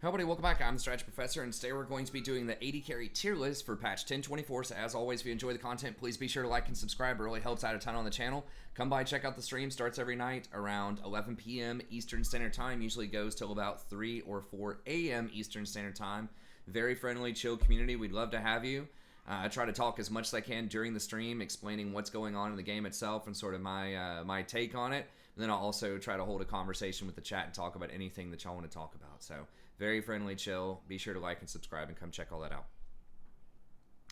Hello everybody, welcome back. I'm the Strategy Professor, and today we're going to be doing the AD Carry tier list for patch 1024. So as always, if you enjoy the content, please be sure to like and subscribe. It really helps out a ton on the channel. Come by, check out the stream. Starts every night around 11 p.m. Eastern Standard Time. Usually goes till about 3 or 4 a.m. Eastern Standard Time. Very friendly, chill community. We'd love to have you. I try to talk as much as I can during the stream, explaining what's going on in the game itself and sort of my take on it. And then I'll also try to hold a conversation with the chat and talk about anything that y'all want to talk about. So very friendly, chill. Be sure to like and subscribe and come check all that out.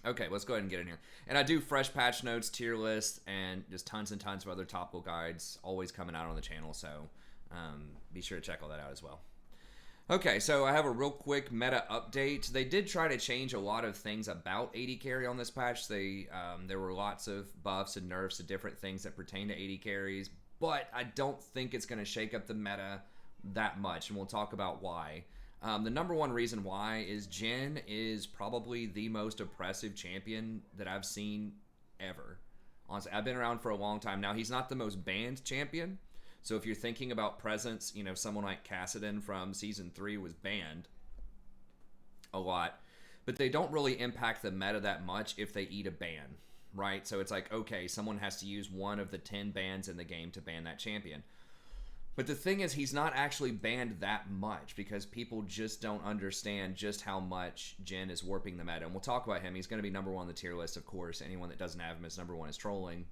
Okay, let's go ahead and get in here. And I do fresh patch notes, tier lists, and just tons and tons of other topical guides always coming out on the channel. So be sure to check all that out as well. Okay, so I have a real quick meta update. They did try to change a lot of things about AD carry on this patch. There were lots of buffs and nerfs to different things that pertain to AD carries, but I don't think it's going to shake up the meta that much, and we'll talk about why. The number one reason why is Jhin is probably the most oppressive champion that I've seen ever. Honestly, I've been around for a long time now. He's not the most banned champion. So if you're thinking about presence, you know, someone like Kassadin from Season 3 was banned a lot. But they don't really impact the meta that much if they eat a ban, right? So it's like, okay, someone has to use one of the 10 bans in the game to ban that champion. But the thing is, he's not actually banned that much because people just don't understand just how much Jhin is warping the meta. And we'll talk about him. He's going to be number one on the tier list, of course. Anyone that doesn't have him as number one is trolling.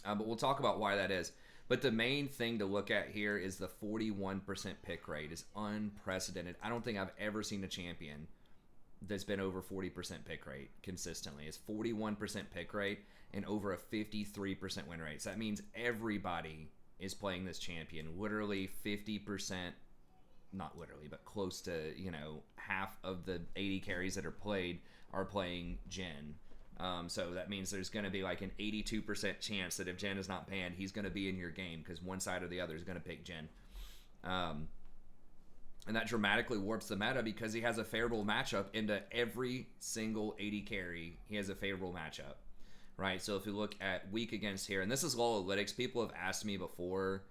But we'll talk about why that is. But the main thing to look at here is the 41% pick rate is unprecedented. I don't think I've ever seen a champion that's been over 40% pick rate consistently. It's 41% pick rate and over a 53% win rate. So that means everybody is playing this champion. Literally 50%, not literally, but close to, you know, half of the 80 carries that are played are playing Jhin. So that means there's going to be like an 82% chance that if Jhin is not banned, he's going to be in your game because one side or the other is going to pick Jhin. And that dramatically warps the meta because he has a favorable matchup into every single AD carry. He has a favorable matchup, right? So if you look at weak against here, and this is Lolalytics. People have asked me before,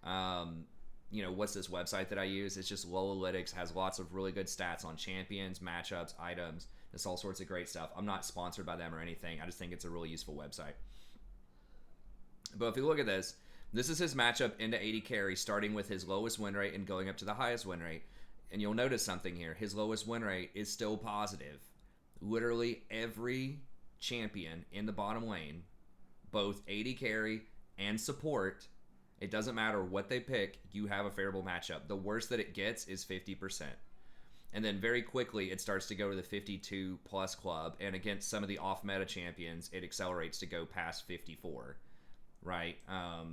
you know, what's this website that I use? It's just Lolalytics, has lots of really good stats on champions, matchups, items. It's all sorts of great stuff. I'm not sponsored by them or anything. I just think it's a really useful website. But if you look at this, this is his matchup into AD carry, starting with his lowest win rate and going up to the highest win rate. And you'll notice something here. His lowest win rate is still positive. Literally every champion in the bottom lane, both AD carry and support, it doesn't matter what they pick, you have a favorable matchup. The worst that it gets is 50%. And then very quickly, it starts to go to the 52 plus club. And against some of the off meta champions, it accelerates to go past 54, right? Let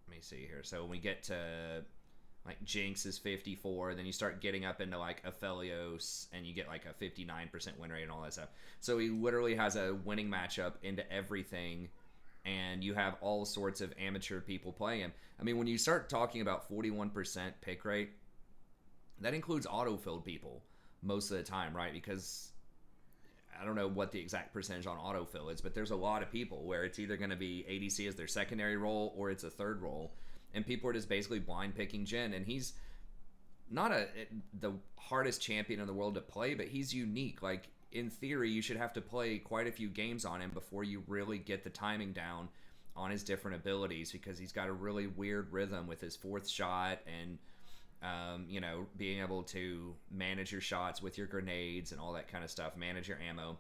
me see here. So when we get to like Jinx is 54, then you start getting up into like Aphelios and you get like a 59% win rate and all that stuff. So he literally has a winning matchup into everything. And you have all sorts of amateur people playing him. I mean, when you start talking about 41% pick rate, that includes auto-filled people most of the time, right? Because I don't know what the exact percentage on autofill is, but there's a lot of people where it's either going to be ADC as their secondary role or it's a third role. And people are just basically blind picking Jhin. And he's not the hardest champion in the world to play, but he's unique. Like, in theory, you should have to play quite a few games on him before you really get the timing down on his different abilities because he's got a really weird rhythm with his fourth shot and you know, being able to manage your shots with your grenades and all that kind of stuff, manage your ammo.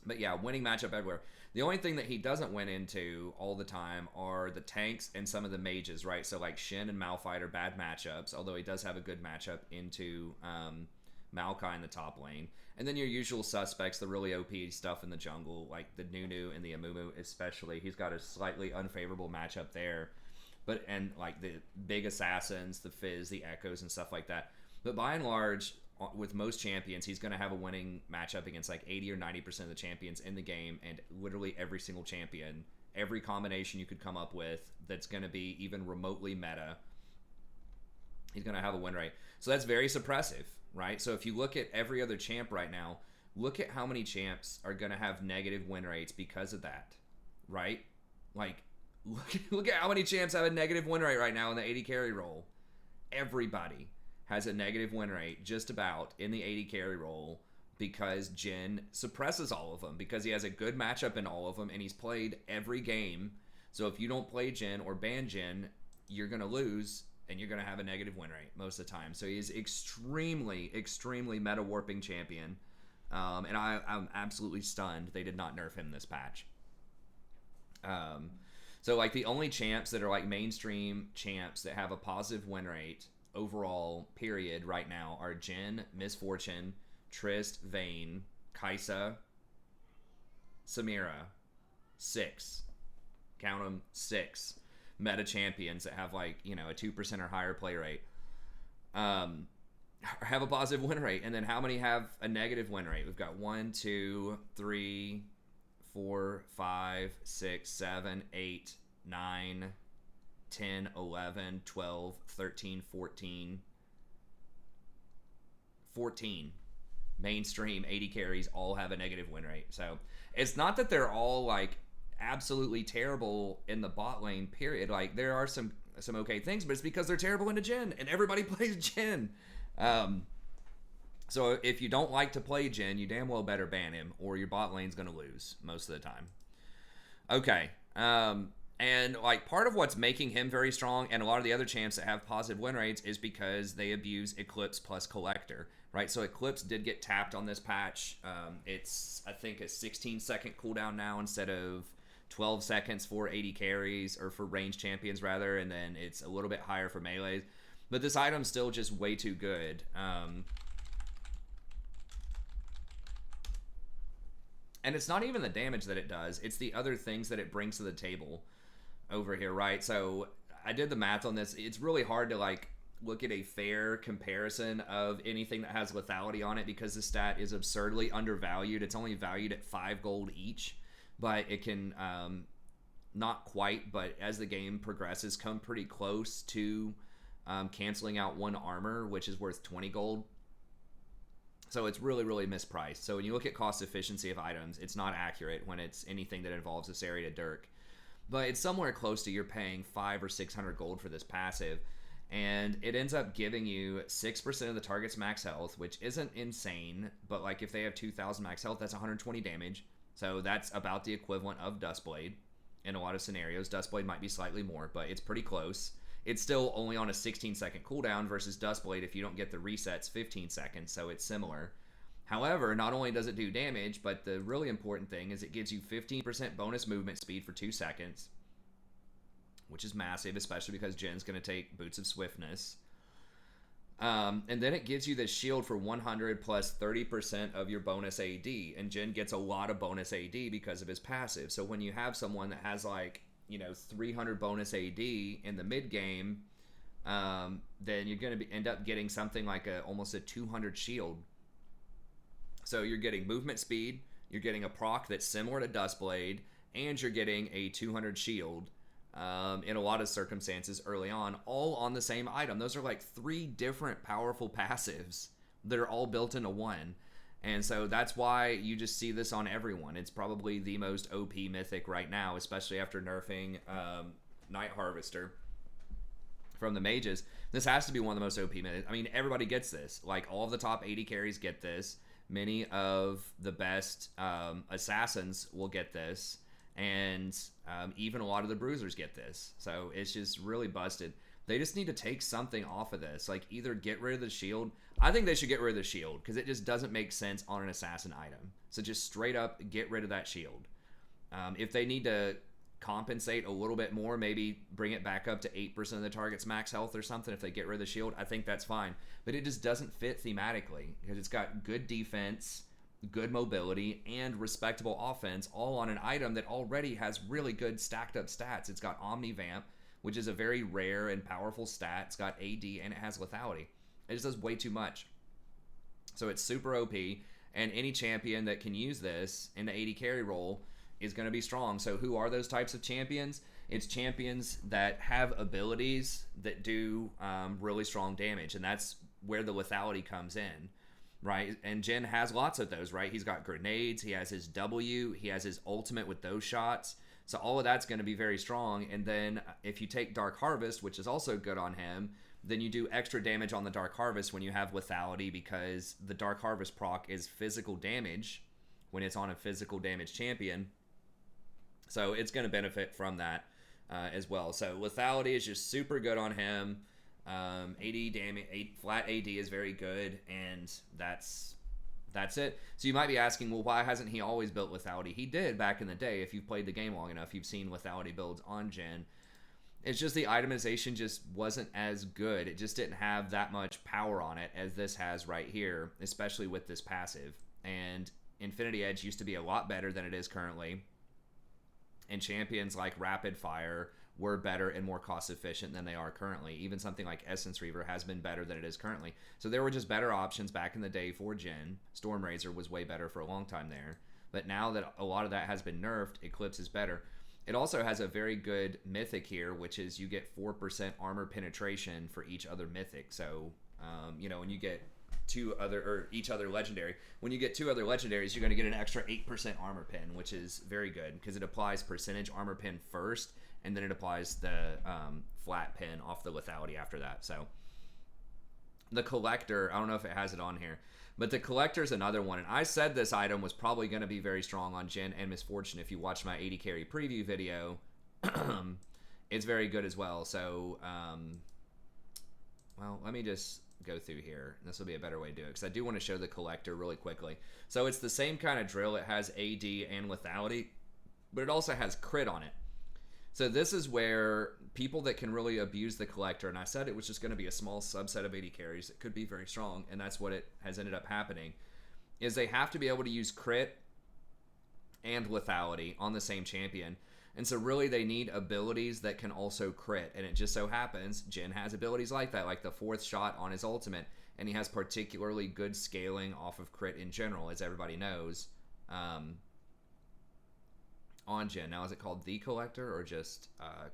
But yeah, winning matchup everywhere. The only thing that he doesn't win into all the time are the tanks and some of the mages, right? So like Shin and Malphite are bad matchups, although he does have a good matchup into Maokai in the top lane. And then your usual suspects, the really OP stuff in the jungle, like the Nunu and the Amumu especially. He's got a slightly unfavorable matchup there. But and like the big assassins, the Fizz, the Echoes, and stuff like that. But by and large, with most champions, he's going to have a winning matchup against like 80 or 90% of the champions in the game, and literally every single champion, every combination you could come up with that's going to be even remotely meta, he's going to have a win rate. So that's very suppressive, right? So if you look at every other champ right now, look at how many champs are going to have negative win rates because of that, right? Like, look at how many champs have a negative win rate right now in the AD carry role. everybody has a negative win rate just about in the AD carry role because Jhin suppresses all of them because he has a good matchup in all of them and he's played every game. So if you don't play Jhin or ban Jhin, you're going to lose and you're going to have a negative win rate most of the time. So he's extremely, extremely meta warping champion. And I'm absolutely stunned they did not nerf him this patch. So like the only champs that are like mainstream champs that have a positive win rate overall period right now are Jhin, Miss Fortune, Trist, Vayne, Kaisa, Samira. 6. Count them, 6 meta champions that have like, you know, a 2% or higher play rate. Have a positive win rate. And then how many have a negative win rate? We've got 1, 2, 3, 4, 5, 6, 7, 8, 9, 10, 11, 12, 13, 14. 14 mainstream 80 carries all have a negative win rate. So it's not that they're all like absolutely terrible in the bot lane period. Like there are some okay things, but it's because they're terrible into Jhin and everybody plays Jhin. So if you don't like to play Jhin, you damn well better ban him or your bot lane's going to lose most of the time. Okay. And like part of what's making him very strong and a lot of the other champs that have positive win rates is because they abuse Eclipse plus Collector, right? So Eclipse did get tapped on this patch. It's, I think, a 16-second cooldown now instead of 12 seconds for 80 carries, or for ranged champions rather, and then it's a little bit higher for melees. But this item's still just way too good. And it's not even the damage that it does, it's the other things that it brings to the table over here, right? So I did the math on this. It's really hard to like look at a fair comparison of anything that has lethality on it because the stat is absurdly undervalued. It's only valued at 5 gold each, but it can not quite, but as the game progresses, come pretty close to canceling out 1 armor, which is worth 20 gold. So it's really, really mispriced. So when you look at cost efficiency of items, it's not accurate when it's anything that involves a Sarita Dirk. But it's somewhere close to you're paying 500 or 600 gold for this passive. And it ends up giving you 6% of the target's max health, which isn't insane. But like if they have 2,000 max health, that's 120 damage. So that's about the equivalent of Duskblade in a lot of scenarios. Duskblade might be slightly more, but it's pretty close. It's still only on a 16-second cooldown versus Duskblade, if you don't get the resets, 15 seconds, so it's similar. However, not only does it do damage, but the really important thing is it gives you 15% bonus movement speed for 2 seconds, which is massive, especially because Jhin's going to take Boots of Swiftness. And then it gives you this shield for 100 plus 30% of your bonus AD, and Jhin gets a lot of bonus AD because of his passive. So when you have someone that has like, you know, 300 bonus AD in the mid game, then you're going to end up getting something like almost a 200 shield. So you're getting movement speed, you're getting a proc that's similar to Duskblade, and you're getting a 200 shield in a lot of circumstances early on, all on the same item. Those are like 3 different powerful passives that are all built into one. And so that's why you just see this on everyone. It's probably the most OP mythic right now, especially after nerfing Night Harvester from the mages. This has to be one of the most OP mythics. I mean, everybody gets this. Like, all of the top 80 carries get this. Many of the best assassins will get this. And even a lot of the bruisers get this. So it's just really busted. They just need to take something off of this. Like, either get rid of the shield. I think they should get rid of the shield because it just doesn't make sense on an assassin item. So just straight up get rid of that shield. If they need to compensate a little bit more, maybe bring it back up to 8% of the target's max health or something if they get rid of the shield, I think that's fine. But it just doesn't fit thematically because it's got good defense, good mobility, and respectable offense all on an item that already has really good stacked up stats. It's got Omnivamp, which is a very rare and powerful stat. It's got AD and it has lethality. It just does way too much. So it's super OP, and any champion that can use this in the AD carry role is going to be strong. So who are those types of champions? It's champions that have abilities that do really strong damage, and that's where the lethality comes in, right? And Jhin has lots of those, right? He's got grenades, he has his W, he has his ultimate with those shots. So all of that's going to be very strong. And then if you take Dark Harvest, which is also good on him, then you do extra damage on the Dark Harvest when you have lethality, because the Dark Harvest proc is physical damage when it's on a physical damage champion. So it's going to benefit from that as well. So lethality is just super good on him. AD damage, flat AD is very good, and that's it. So you might be asking, well, why hasn't he always built lethality? He did back in the day. If you've played the game long enough, you've seen lethality builds on Jhin. It's just the itemization just wasn't as good. It just didn't have that much power on it as this has right here, especially with this passive. And Infinity Edge used to be a lot better than it is currently. And champions like Rapid Fire were better and more cost efficient than they are currently. Even something like Essence Reaver has been better than it is currently. So there were just better options back in the day for Jhin. Stormrazer was way better for a long time there. But now that a lot of that has been nerfed, Eclipse is better. It also has a very good mythic here, which is you get 4% armor penetration for each other mythic. So, you know, when you get each other legendary, when you get 2 other legendaries, you're going to get an extra 8% armor pen, which is very good because it applies percentage armor pen first, and then it applies the flat pen off the lethality after that. So the Collector, I don't know if it has it on here, but the Collector is another one. And I said this item was probably going to be very strong on Jhin and Misfortune. If you watch my 80 carry preview video, it's very good as well. So, well, let me just go through here. This will be a better way to do it because I do want to show the Collector really quickly. So it's the same kind of drill. It has AD and lethality, but it also has crit on it. So this is where people that can really abuse the Collector, and I said it was just going to be a small subset of 80 carries that could be very strong, and that's what it has ended up happening, is they have to be able to use crit and lethality on the same champion. And so really they need abilities that can also crit, and it just so happens Jhin has abilities like that, like the 4th shot on his ultimate, and he has particularly good scaling off of crit in general, as everybody knows. On Jhin. Now, is it called the Collector or just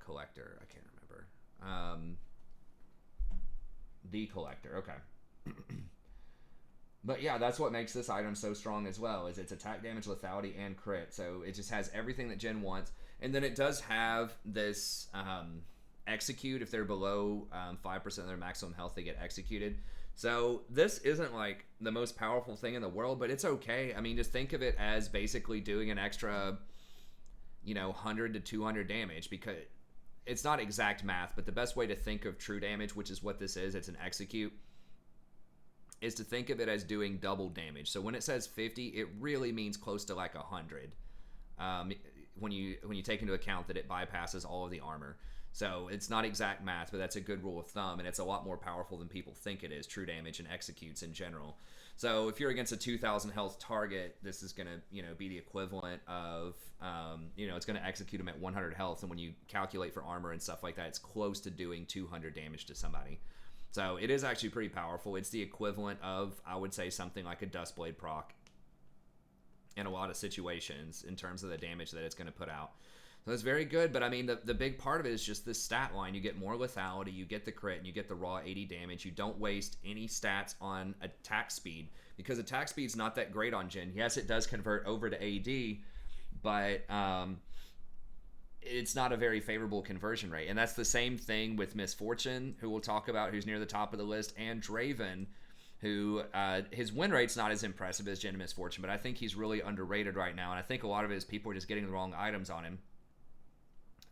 Collector? I can't remember. The Collector, okay. But yeah, that's what makes this item so strong as well, is its attack damage, lethality, and crit. So it just has everything that Jhin wants. And then it does have this execute. If they're below 5% of their maximum health, they get executed. So this isn't like the most powerful thing in the world, but it's okay. I mean, just think of it as basically doing an extra, you know, 100 to 200 damage, because it's not exact math, but the best way to think of true damage, which is what this is, it's an execute, is to think of it as doing double damage. So when it says 50, it really means close to like 100. When you take into account that it bypasses all of the armor. So it's not exact math, but that's a good rule of thumb, and it's a lot more powerful than people think it is, true damage and executes in general. So if you're against a 2,000 health target, this is going to, you know, be the equivalent of, you know, it's going to execute them at 100 health, and when you calculate for armor and stuff like that, it's close to doing 200 damage to somebody. So it is actually pretty powerful. It's the equivalent of, I would say, something like a Dustblade proc in a lot of situations in terms of the damage that it's going to put out. So it's very good, but I mean, the big part of it is just this stat line. You get more lethality, you get the crit, and you get the raw 80 damage. You don't waste any stats on attack speed, because attack speed's not that great on Jhin. Yes, it does convert over to AD, but it's not a very favorable conversion rate. And that's the same thing with Misfortune, who we'll talk about, who's near the top of the list, and Draven, who his win rate's not as impressive as Jhin and Misfortune, but I think he's really underrated right now, and I think a lot of it is people are just getting the wrong items on him.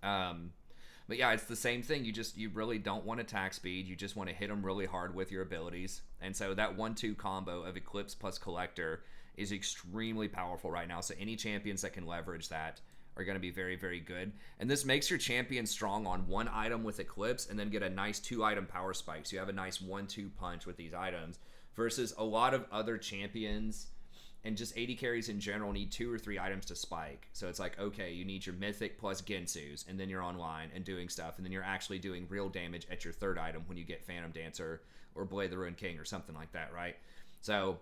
But yeah, it's the same thing. You really don't want attack speed. You just want to hit them really hard with your abilities. And so that 1-2 combo of Eclipse plus Collector is extremely powerful right now. So any champions that can leverage that are going to be very, very good. And this makes your champion strong on one item with Eclipse, and then get a nice 2-item power spike. So you have a nice 1-2 punch with these items, versus a lot of other champions and just 80 carries in general need 2 or 3 items to spike. So it's like, okay, you need your Mythic plus Gensu's, and then you're online and doing stuff, and then you're actually doing real damage at your 3rd item when you get Phantom Dancer or Blade the Ruined King or something like that, right? So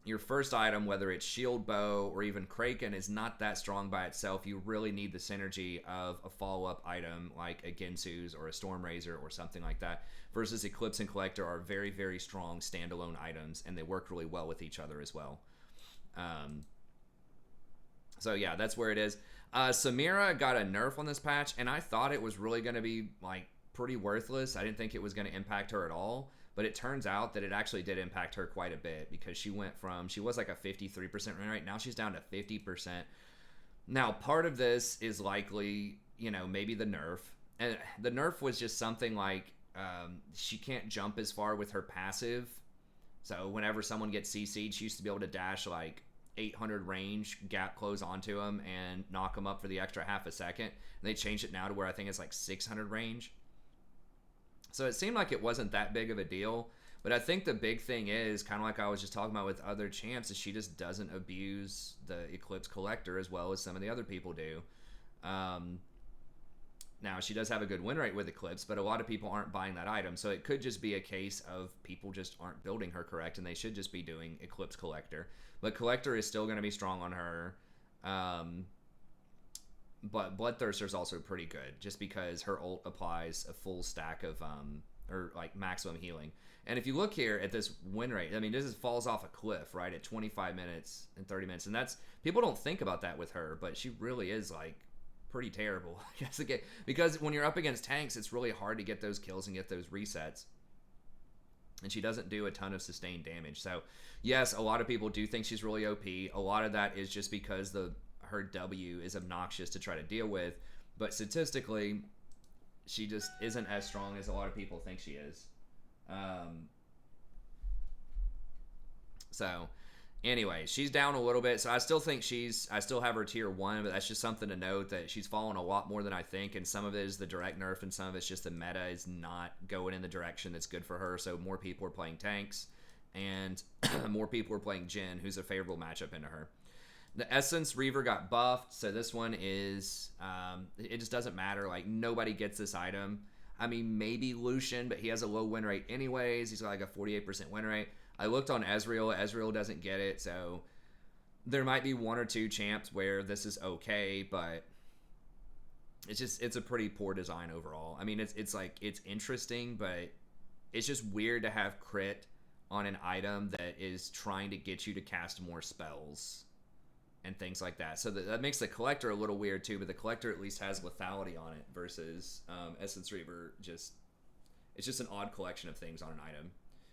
your first item, whether it's Shield Bow or even Kraken, is not that strong by itself. You really need the synergy of a follow-up item like a Gensu's or a Stormrazer or something like that, versus Eclipse and Collector are very, very strong standalone items, and they work really well with each other as well. So yeah, that's where it is. Samira got a nerf on this patch, and I thought it was really going to be like pretty worthless. I didn't think it was going to impact her at all, but it turns out that it actually did impact her quite a bit, because she was like a 53% win rate. Now she's down to 50%. Now, part of this is likely, maybe the nerf. And the nerf was just something like she can't jump as far with her passive. So whenever someone gets CC'd, she used to be able to dash like 800 range, gap close onto them, and knock them up for the extra half a second. And they changed it now to where I think it's like 600 range. So it seemed like it wasn't that big of a deal. But I think the big thing is, kind of like I was just talking about with other champs, is she just doesn't abuse the Eclipse Collector as well as some of the other people do. Now, she does have a good win rate with Eclipse, but a lot of people aren't buying that item. So it could just be a case of people just aren't building her correct, and they should just be doing Eclipse Collector. But Collector is still going to be strong on her. But Bloodthirster is also pretty good, just because her ult applies a full stack of, or like maximum healing. And if you look here at this win rate, I mean, this falls off a cliff, right, at 25 minutes and 30 minutes. And that's, people don't think about that with her, but she really is like pretty terrible. I guess, again, because when you're up against tanks, it's really hard to get those kills and get those resets. And she doesn't do a ton of sustained damage. So yes, a lot of people do think she's really OP. A lot of that is just because her W is obnoxious to try to deal with. But statistically, she just isn't as strong as a lot of people think she is. So anyway, she's down a little bit. So I still think I still have her tier 1, but that's just something to note, that she's fallen a lot more than I think. And some of it is the direct nerf, and some of it's just the meta is not going in the direction that's good for her. So more people are playing tanks, and more people are playing Jhin, who's a favorable matchup into her. The Essence Reaver got buffed, so this one is, it just doesn't matter. Like, nobody gets this item. I mean, maybe Lucian, but he has a low win rate anyways. He's got like a 48% win rate. I looked on Ezreal. Ezreal doesn't get it, so there might be 1 or 2 champs where this is okay, but it's a pretty poor design overall. I mean, it's like, it's interesting, but it's just weird to have crit on an item that is trying to get you to cast more spells and things like that. So that makes the Collector a little weird too, but the Collector at least has lethality on it, versus Essence Reaver it's just an odd collection of things on an item.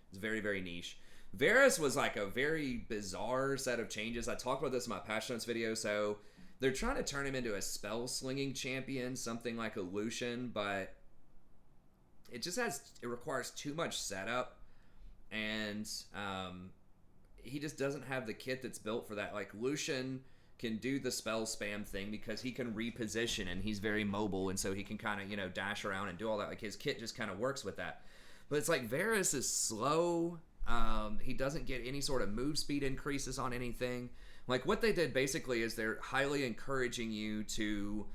It's very, very niche. Varus was like a very bizarre set of changes. I talked about this in my Patch Notes video. So they're trying to turn him into a spell slinging champion, something like a Lucian, but it requires too much setup, and he just doesn't have the kit that's built for that. Like, Lucian can do the spell spam thing because he can reposition, and he's very mobile, and so he can kind of, dash around and do all that. Like, his kit just kind of works with that. But it's like Varus is slow. He doesn't get any sort of move speed increases on anything. Like, what they did basically is they're highly encouraging you to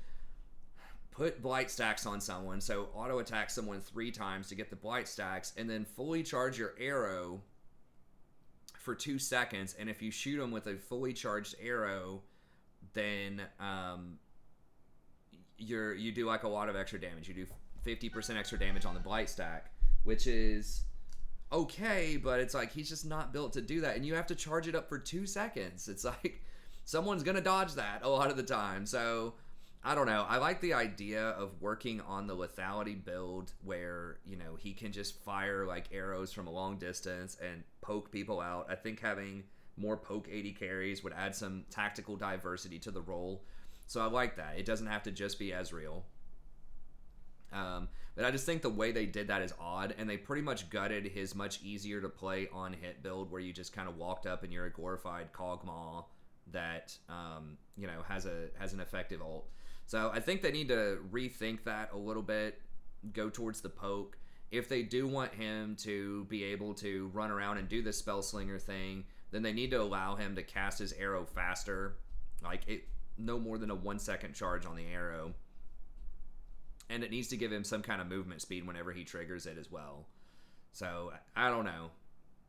put blight stacks on someone, so auto attack someone 3 times to get the blight stacks, and then fully charge your arrow for 2 seconds. And if you shoot them with a fully charged arrow, then you do like a lot of extra damage. You do 50% extra damage on the blight stack, which is okay, but it's like, he's just not built to do that, and you have to charge it up for 2 seconds. It's like, someone's gonna dodge that a lot of the time. So I don't know. I like the idea of working on the lethality build where, he can just fire like arrows from a long distance and poke people out. I think having more poke AD carries would add some tactical diversity to the role. So I like that. It doesn't have to just be Ezreal. But I just think the way they did that is odd, and they pretty much gutted his much easier to play on hit build, where you just kind of walked up and you're a glorified Kog'Maw that has an effective ult. So I think they need to rethink that a little bit, go towards the poke. If they do want him to be able to run around and do the spell slinger thing, then they need to allow him to cast his arrow faster, like no more than a 1-second charge on the arrow. And it needs to give him some kind of movement speed whenever he triggers it as well. So, I don't know.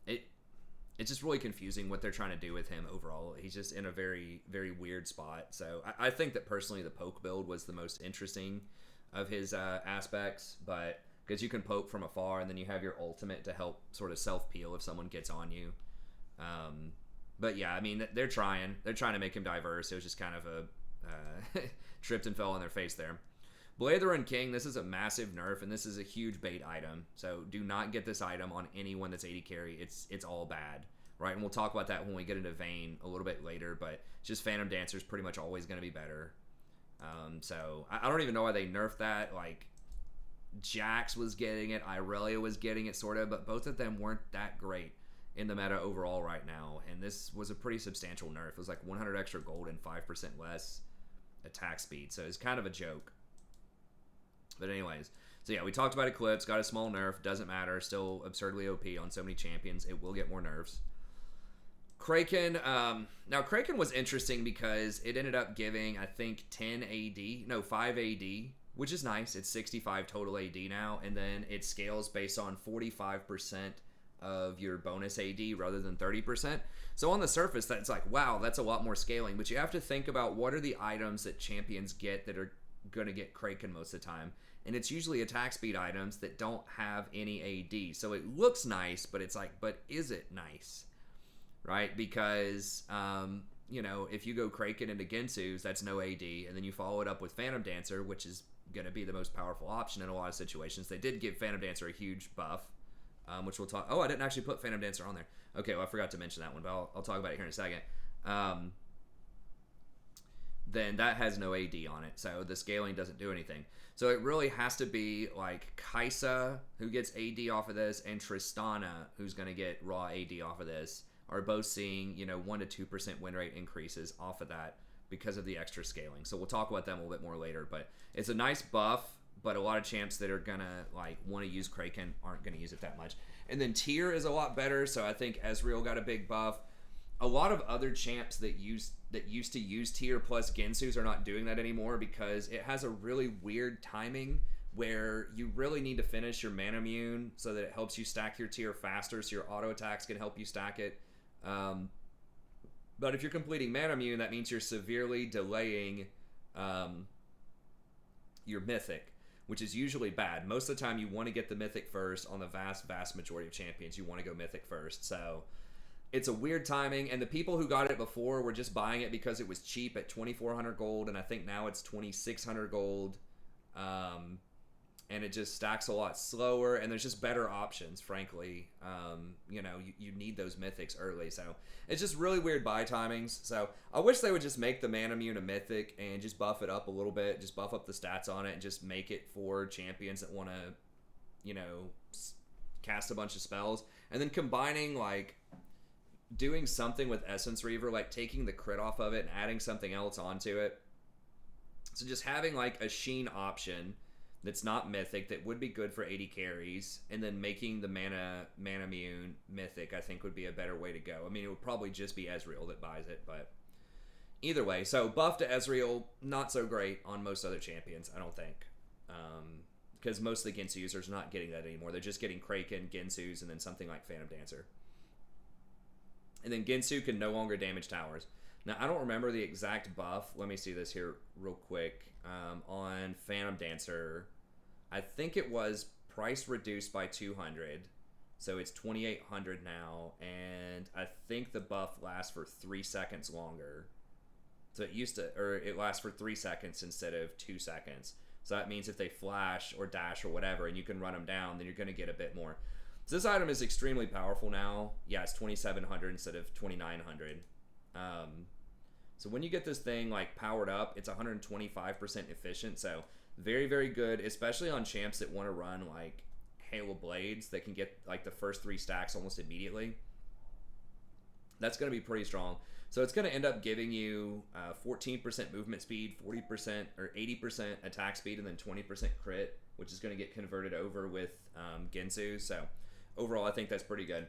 It's just really confusing what they're trying to do with him overall. He's just in a very, very weird spot. So, I think that personally the poke build was the most interesting of his aspects. But, because you can poke from afar, and then you have your ultimate to help sort of self-peel if someone gets on you. But yeah, I mean, they're trying. They're trying to make him diverse. It was just kind of a tripped and fell on their face there. Blade the Run King, this is a massive nerf, and this is a huge bait item. So do not get this item on anyone that's AD carry. It's all bad, right? And we'll talk about that when we get into Vayne a little bit later, but just Phantom Dancer is pretty much always going to be better. So I don't even know why they nerfed that. Like, Jax was getting it, Irelia was getting it, sort of, but both of them weren't that great in the meta overall right now, and this was a pretty substantial nerf. It was like 100 extra gold and 5% less attack speed, so it's kind of a joke. But anyways, so yeah, we talked about Eclipse, got a small nerf, doesn't matter, still absurdly OP on so many champions. It will get more nerfs. Kraken, now Kraken was interesting because it ended up giving, I think, 5 AD, which is nice. It's 65 total AD now, and then it scales based on 45% of your bonus AD rather than 30%. So on the surface, that's like, wow, that's a lot more scaling. But you have to think about what are the items that champions get that are going to get Kraken most of the time. And it's usually attack speed items that don't have any AD. So it looks nice, but it's like, but is it nice? Right? Because, you know, if you go Kraken into Gensu's, that's no AD. And then you follow it up with Phantom Dancer, which is going to be the most powerful option in a lot of situations. They did give Phantom Dancer a huge buff. Which we'll talk. Oh, I didn't actually put Phantom Dancer on there. Okay, well, I forgot to mention that one, but I'll talk about it here in a second. Then that has no AD on it, so the scaling doesn't do anything. So it really has to be like Kaisa, who gets AD off of this, and Tristana, who's going to get raw AD off of this, are both seeing, you know, 1 to 2% win rate increases off of that because of the extra scaling. So we'll talk about them a little bit more later, but it's a nice buff. But a lot of champs that are gonna like want to use Kraken aren't gonna use it that much. And then tier is a lot better, so I think Ezreal got a big buff. A lot of other champs that used to use tier plus Gensu's are not doing that anymore because it has a really weird timing where you really need to finish your mana immune so that it helps you stack your tier faster, so your auto attacks can help you stack it. But if you're completing mana immune, that means you're severely delaying your mythic, which is usually bad. Most of the time, you want to get the mythic first. On the vast majority of champions, you want to go mythic first. So it's a weird timing, and the people who got it before were just buying it because it was cheap at 2,400 gold, and I think now it's 2,600 gold. And it just stacks a lot slower, and there's just better options, frankly. You know, you need those mythics early, so it's just really weird buy timings. So I wish they would just make the mana immune a mythic and just buff it up a little bit, just buff up the stats on it, and just make it for champions that want to, you know, cast a bunch of spells. And then combining, like, doing something with Essence Reaver, like taking the crit off of it and adding something else onto it. So just having, like, a Sheen option that's not mythic, that would be good for 80 carries, and then making the mana immune mythic, I think would be a better way to go. I mean, it would probably just be Ezreal that buys it, but either way. So buff to Ezreal, not so great on most other champions, I don't think. Because most of the Gensu users are not getting that anymore. They're just getting Kraken, Gensu's, and then something like Phantom Dancer. And then Gensu can no longer damage towers. Now, I don't remember the exact buff. Let me see this here real quick. On Phantom Dancer, I think it was price reduced by 200. So it's 2,800 now. And I think the buff lasts for 3 seconds longer. So it lasts for 3 seconds instead of 2 seconds. So that means if they flash or dash or whatever and you can run them down, then you're going to get a bit more. So this item is extremely powerful now. Yeah, it's 2,700 instead of 2,900. So when you get this thing like powered up, it's 125% efficient. So very, very good, especially on champs that want to run like Halo Blades that can get like the first 3 stacks almost immediately. That's going to be pretty strong. So it's going to end up giving you 14% movement speed, 40% or 80% attack speed, and then 20% crit, which is going to get converted over with Gensu. So overall, I think that's pretty good.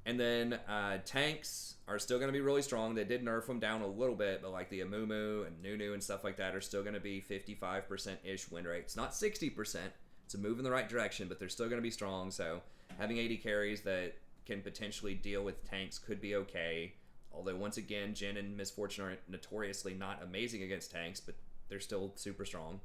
And then tanks are still going to be really strong. They did nerf them down a little bit, but like the Amumu and Nunu and stuff like that are still going to be 55%-ish win rate. It's not 60%. It's a move in the right direction, but they're still going to be strong. So having 80 carries that can potentially deal with tanks could be okay. Although, once again, Jhin and Misfortune are notoriously not amazing against tanks, but they're still super strong.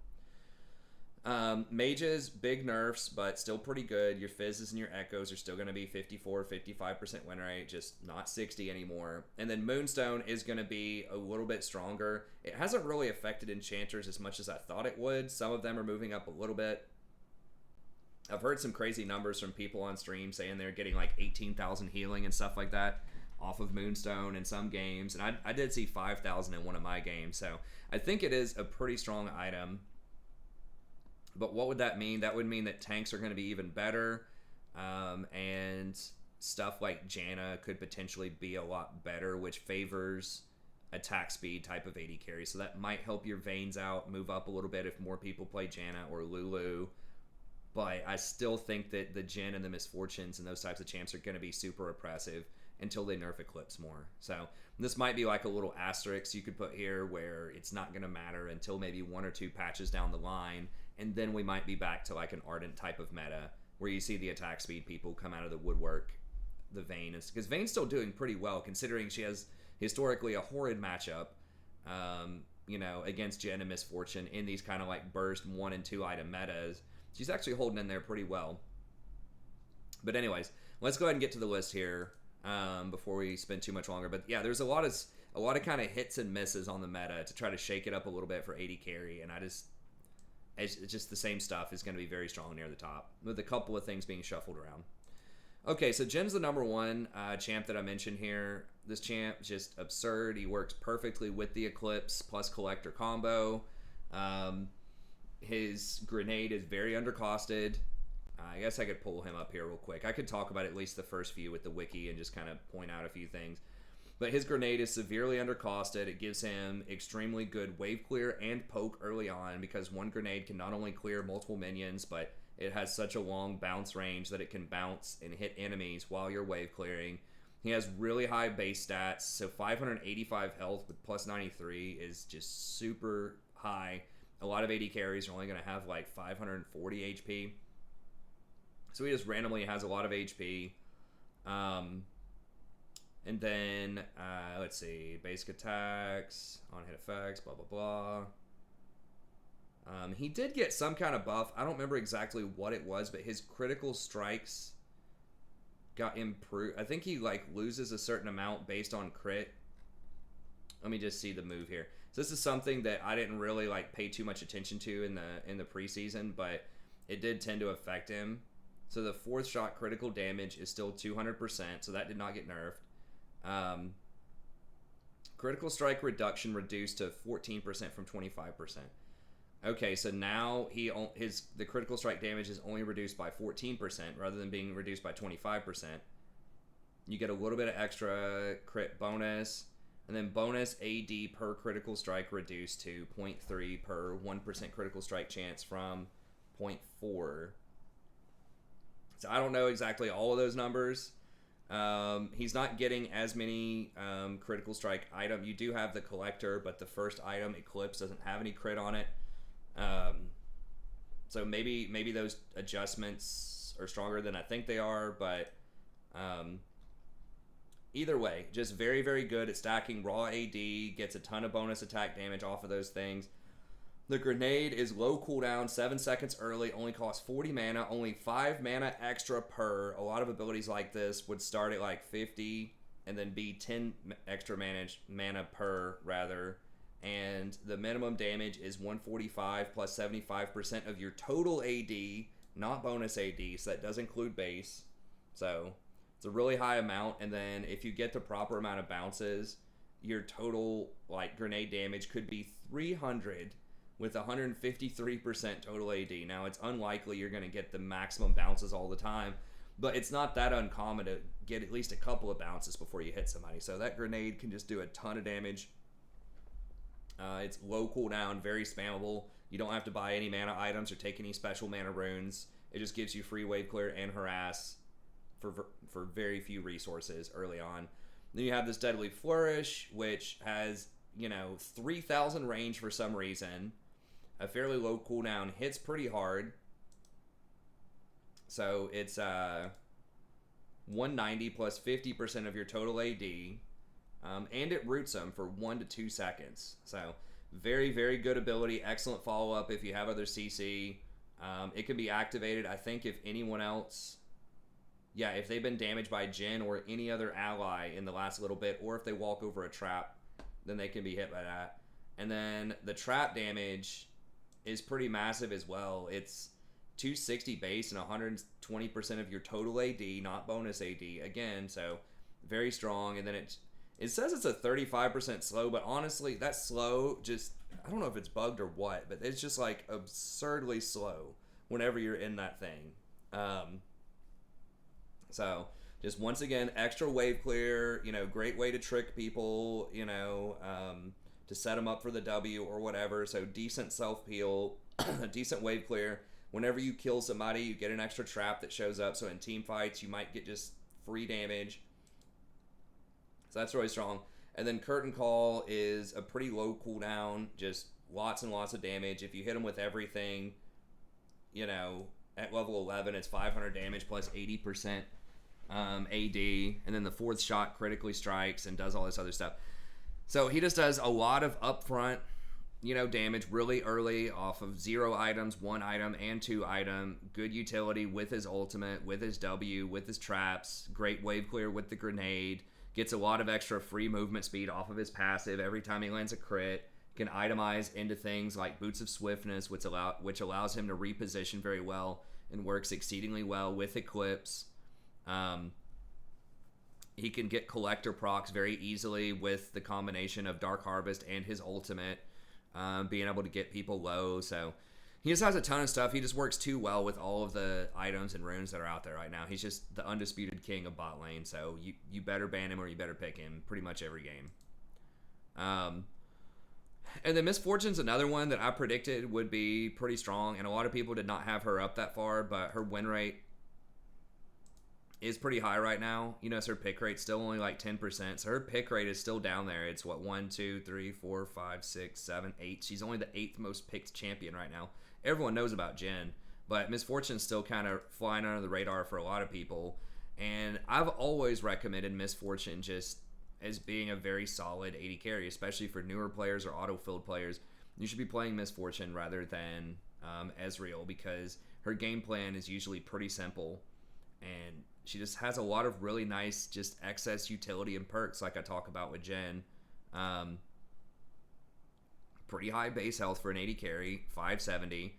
Mages, big nerfs, but still pretty good. Your fizzes and your echoes are still going to be 54, 55% win rate, just not 60 anymore. And then Moonstone is going to be a little bit stronger. It hasn't really affected enchanters as much as I thought it would. Some of them are moving up a little bit. I've heard some crazy numbers from people on stream saying they're getting like 18,000 healing and stuff like that off of Moonstone in some games. And I did see 5,000 in one of my games. So I think it is a pretty strong item. But what would that mean? That would mean that tanks are going to be even better. And stuff like Janna could potentially be a lot better, which favors attack speed type of AD carry. So that might help your Vaynes out, move up a little bit if more people play Janna or Lulu. But I still think that the Jhin and the Misfortunes and those types of champs are going to be super oppressive until they nerf Eclipse more. So this might be like a little asterisk you could put here where it's not going to matter until maybe 1 or 2 patches down the line. And then we might be back to like an Ardent type of meta where you see the attack speed people come out of the woodwork. The Vayne is, because Vayne's still doing pretty well considering she has historically a horrid matchup, against Jhin and Misfortune in these kind of like burst 1 and 2 item metas. She's actually holding in there pretty well. But anyways, let's go ahead and get to the list here before we spend too much longer. But yeah, there's a lot of kind of hits and misses on the meta to try to shake it up a little bit for AD carry, and it's just the same stuff is going to be very strong near the top, with a couple of things being shuffled around. Okay, so Jin's the number 1 champ that I mentioned here. This champ is just absurd. He works perfectly with the Eclipse plus Collector combo. His grenade is very undercosted. I guess I could pull him up here real quick. I could talk about at least the first few with the wiki and just kind of point out a few things. But his grenade is severely undercosted. It gives him extremely good wave clear and poke early on because one grenade can not only clear multiple minions, but it has such a long bounce range that it can bounce and hit enemies while you're wave clearing. He has really high base stats, so 585 health with plus 93 is just super high. A lot of AD carries are only going to have like 540 HP. So he just randomly has a lot of HP. And then, let's see, basic attacks, on-hit effects, blah, blah, blah. He did get some kind of buff. I don't remember exactly what it was, but his critical strikes got improved. I think he, like, loses a certain amount based on crit. Let me just see the move here. So this is something that I didn't really, like, pay too much attention to in the preseason, but it did tend to affect him. So the 4th shot critical damage is still 200%, so that did not get nerfed. Critical strike reduction reduced to 14% from 25%. Okay, so now the critical strike damage is only reduced by 14% rather than being reduced by 25%. You get a little bit of extra crit bonus, and then bonus AD per critical strike reduced to 0.3 per 1% critical strike chance from 0.4. So I don't know exactly all of those numbers. He's not getting as many critical strike item. You do have the collector, but the first item, Eclipse, doesn't have any crit on it. So maybe those adjustments are stronger than I think they are, but either way, just very, very good at stacking raw AD, gets a ton of bonus attack damage off of those things. The grenade is low cooldown, 7 seconds early, only costs 40 mana, only 5 mana extra per. A lot of abilities like this would start at like 50 and then be 10 extra mana per, rather. And the minimum damage is 145 plus 75% of your total AD, not bonus AD, so that does include base. So it's a really high amount, and then if you get the proper amount of bounces, your total like grenade damage could be 300 with 153% total AD. Now, it's unlikely you're going to get the maximum bounces all the time, but it's not that uncommon to get at least a couple of bounces before you hit somebody. So that grenade can just do a ton of damage. It's low cooldown, very spammable. You don't have to buy any mana items or take any special mana runes. It just gives you free wave clear and harass for very few resources early on. Then you have this Deadly Flourish, which has, 3,000 range for some reason. A fairly low cooldown, hits pretty hard. So it's 190 plus 50% of your total AD. And it roots them for 1 to 2 seconds. So very, very good ability. Excellent follow-up if you have other CC. It can be activated, I think, if anyone else... Yeah, if they've been damaged by Jhin or any other ally in the last little bit, or if they walk over a trap, then they can be hit by that. And then the trap damage is pretty massive as well. It's 260 base and 120% of your total AD, not bonus AD. Again, so very strong. And then it says it's a 35% slow, but honestly, that slow just... I don't know if it's bugged or what, but it's just like absurdly slow whenever you're in that thing. So just once again, extra wave clear, great way to trick people, to set them up for the W or whatever. So decent self-heal, decent wave clear. Whenever you kill somebody, you get an extra trap that shows up. So in team fights, you might get just free damage. So that's really strong. And then Curtain Call is a pretty low cooldown, just lots and lots of damage. If you hit them with everything, at level 11, it's 500 damage plus 80% AD. And then the fourth shot critically strikes and does all this other stuff. So he just does a lot of upfront, damage really early off of 0 items, 1 item, and 2 item. Good utility with his ultimate, with his W, with his traps. Great wave clear with the grenade. Gets a lot of extra free movement speed off of his passive every time he lands a crit. Can itemize into things like Boots of Swiftness, which allows him to reposition very well and works exceedingly well with Eclipse. He can get Collector procs very easily with the combination of Dark Harvest and his ultimate, being able to get people low. So he just has a ton of stuff. He just works too well with all of the items and runes that are out there right now. He's just the undisputed king of bot lane, so you better ban him or you better pick him pretty much every game. And then Miss Fortune's another one that I predicted would be pretty strong, and a lot of people did not have her up that far, but her win rate is pretty high right now. So her pick rate's still only like 10%, so her pick rate is still down there. It's 1, 2, 3, 4, 5, 6, 7, 8. She's only the 8th most picked champion right now. Everyone knows about Jhin, but Miss Fortune's still kind of flying under the radar for a lot of people. And I've always recommended Miss Fortune just as being a very solid AD carry, especially for newer players or auto-filled players. You should be playing Miss Fortune rather than Ezreal, because her game plan is usually pretty simple, and she just has a lot of really nice just excess utility and perks like I talk about with Jhin. Pretty high base health for an AD carry, 570.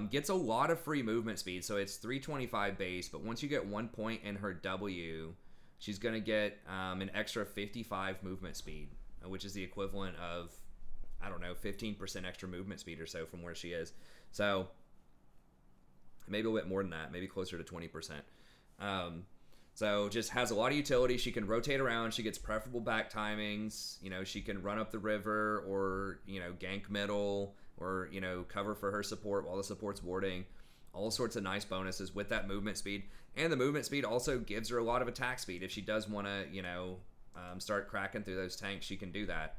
Gets a lot of free movement speed, so it's 325 base, but once you get 1 point in her W, she's going to get an extra 55 movement speed, which is the equivalent of, 15% extra movement speed or so from where she is. So maybe a bit more than that, maybe closer to 20%. So just has a lot of utility. She can rotate around. She gets preferable back timings. She can run up the river or, gank middle or, cover for her support while the support's warding. All sorts of nice bonuses with that movement speed. And the movement speed also gives her a lot of attack speed. If she does want to, start cracking through those tanks, she can do that.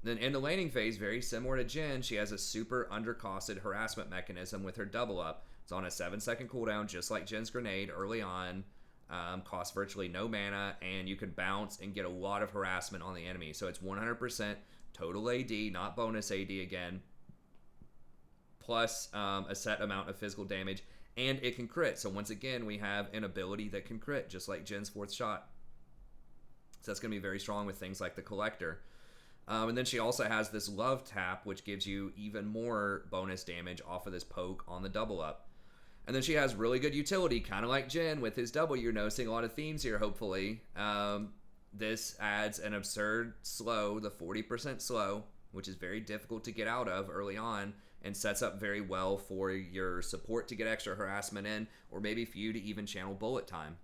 Then in the laning phase, very similar to Jhin, she has a super undercosted harassment mechanism with her double up. It's on a 7-second cooldown, just like Jhin's grenade early on. Costs virtually no mana, and you can bounce and get a lot of harassment on the enemy. So it's 100% total AD, not bonus AD again, plus a set amount of physical damage, and it can crit. So once again, we have an ability that can crit, just like Jhin's fourth shot. So that's going to be very strong with things like the Collector. And then she also has this Love Tap, which gives you even more bonus damage off of this poke on the double up. And then she has really good utility, kind of like Jhin with his W. You're noticing a lot of themes here, hopefully. This adds an absurd slow, the 40% slow, which is very difficult to get out of early on, and sets up very well for your support to get extra harassment in, or maybe for you to even channel bullet time.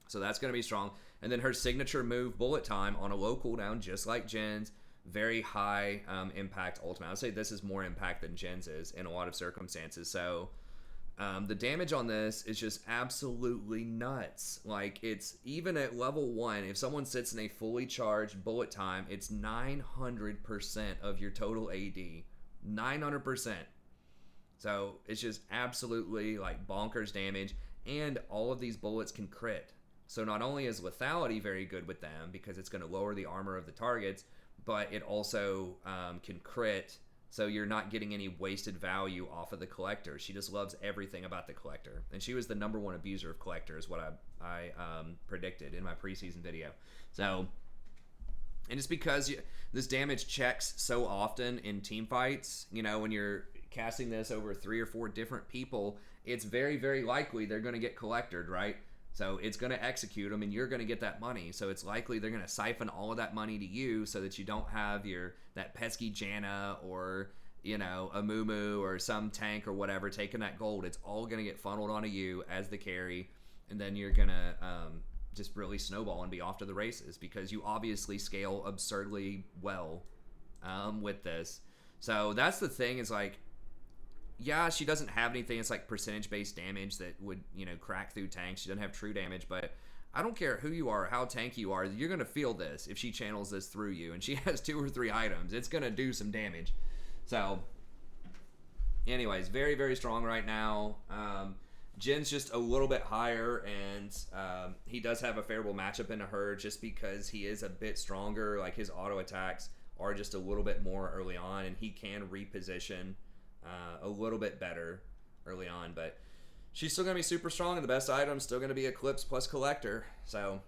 So that's going to be strong. And then her signature move, bullet time, on a low cooldown, just like Jhin's. Very high impact ultimate. I would say this is more impact than Jhin's is in a lot of circumstances. So the damage on this is just absolutely nuts. Like, it's even at level 1, if someone sits in a fully charged bullet time, it's 900% of your total AD. 900%. So it's just absolutely like bonkers damage, and all of these bullets can crit. So not only is lethality very good with them because it's going to lower the armor of the targets, but it also can crit So you're not getting any wasted value off of the collector. She just loves everything about the collector. And she was the #1 abuser of collector is what I predicted in my preseason video. So, and it's because this damage checks so often in team fights, you know, when you're casting this over 3 or 4 different people, it's very, very likely they're going to get collected, right? So it's going to execute them, and you're going to get that money. So it's likely they're going to siphon all of that money to you, so that you don't have that pesky Janna or, you know, a Mumu or some tank or whatever taking that gold. It's all going to get funneled onto you as the carry, and then you're going to just really snowball and be off to the races, because you obviously scale absurdly well with this. So that's the thing, is like, yeah, she doesn't have anything. It's like percentage-based damage that would, you know, crack through tanks. She doesn't have true damage, but I don't care who you are, how tanky you are, you're going to feel this if she channels this through you. And she has 2 or 3 items. It's going to do some damage. So, anyways, very, very strong right now. Jin's just a little bit higher, and he does have a favorable matchup into her just because he is a bit stronger. Like, his auto attacks are just a little bit more early on, and he can reposition a little bit better early on, but she's still going to be super strong, and the best item is still going to be Eclipse plus Collector. So,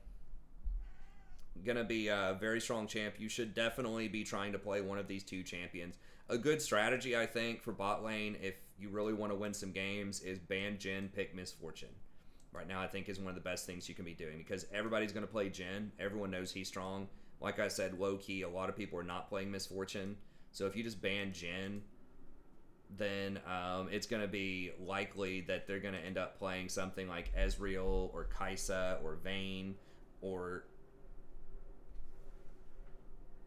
going to be a very strong champ. You should definitely be trying to play one of these 2 champions. A good strategy, I think, for bot lane, if you really want to win some games, is ban Jhin, pick Misfortune. Right now, I think is one of the best things you can be doing, because everybody's going to play Jhin. Everyone knows he's strong. Like I said, low-key, a lot of people are not playing Misfortune. So if you just ban Jhin, then it's going to be likely that they're going to end up playing something like Ezreal or Kaisa or Vayne or...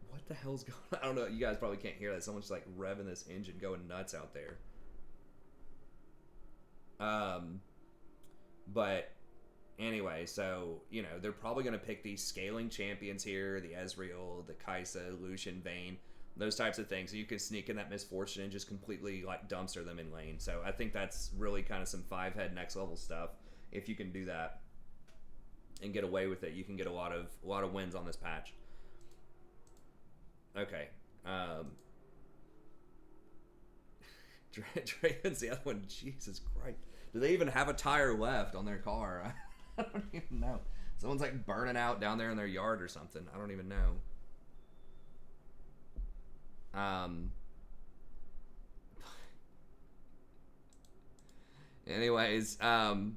What the hell's going on? I don't know. You guys probably can't hear that. Someone's like revving this engine going nuts out there. But anyway, so, you know, they're probably going to pick these scaling champions here, the Ezreal, the Kaisa, Lucian, Vayne, those types of things. So you can sneak in that Misfortune and just completely like dumpster them in lane. So I think that's really kind of some 5-head next level stuff. If you can do that and get away with it, you can get a lot of wins on this patch. Okay. Draven's the other one. Jesus Christ. Do they even have a tire left on their car? I don't even know. Someone's like burning out down there in their yard or something. I don't even know. Anyways, the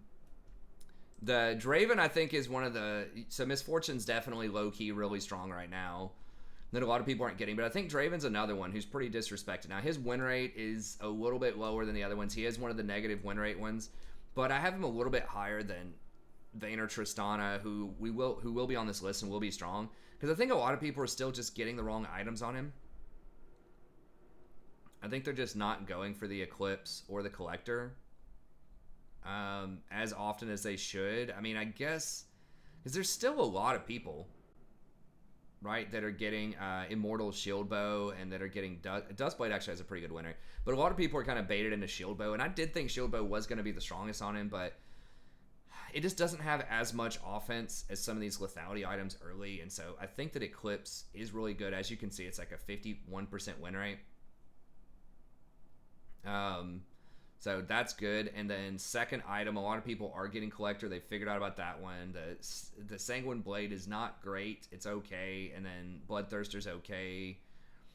Draven, I think, is one of the... So Misfortune's definitely low-key really strong right now that a lot of people aren't getting. But I think Draven's another one who's pretty disrespected. Now, his win rate is a little bit lower than the other ones. He is one of the negative win rate ones. But I have him a little bit higher than Vayne or Tristana, who will be on this list and will be strong. Because I think a lot of people are still just getting the wrong items on him. I think they're just not going for the Eclipse or the Collector as often as they should. I mean, I guess... Because there's still a lot of people, right, that are getting Immortal Shield Bow and that are getting... Dustblade actually has a pretty good win rate. But a lot of people are kind of baited into Shield Bow. And I did think Shield Bow was going to be the strongest on him, but it just doesn't have as much offense as some of these lethality items early. And so I think that Eclipse is really good. As you can see, it's like a 51% win rate. So that's good. And then second item, a lot of people are getting Collector. They figured out about that one. The Sanguine Blade is not great. It's okay. And then Bloodthirster's okay.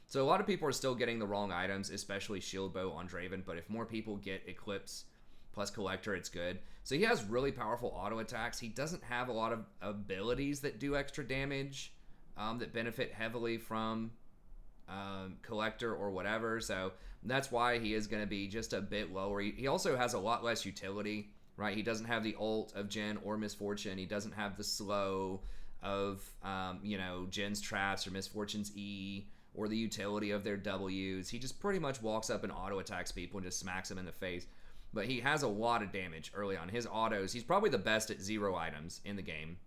So a lot of people are still getting the wrong items, especially Shield Bow on Draven. But if more people get Eclipse plus Collector, it's good. So he has really powerful auto attacks. He doesn't have a lot of abilities that do extra damage that benefit heavily from Collector or whatever. So that's why he is going to be just a bit lower. He also has a lot less utility, right? He doesn't have the ult of Jhin or Misfortune. He doesn't have the slow of, Jin's traps or Misfortune's E or the utility of their Ws. He just pretty much walks up and auto attacks people and just smacks them in the face. But he has a lot of damage early on. His autos, he's probably the best at 0 items in the game.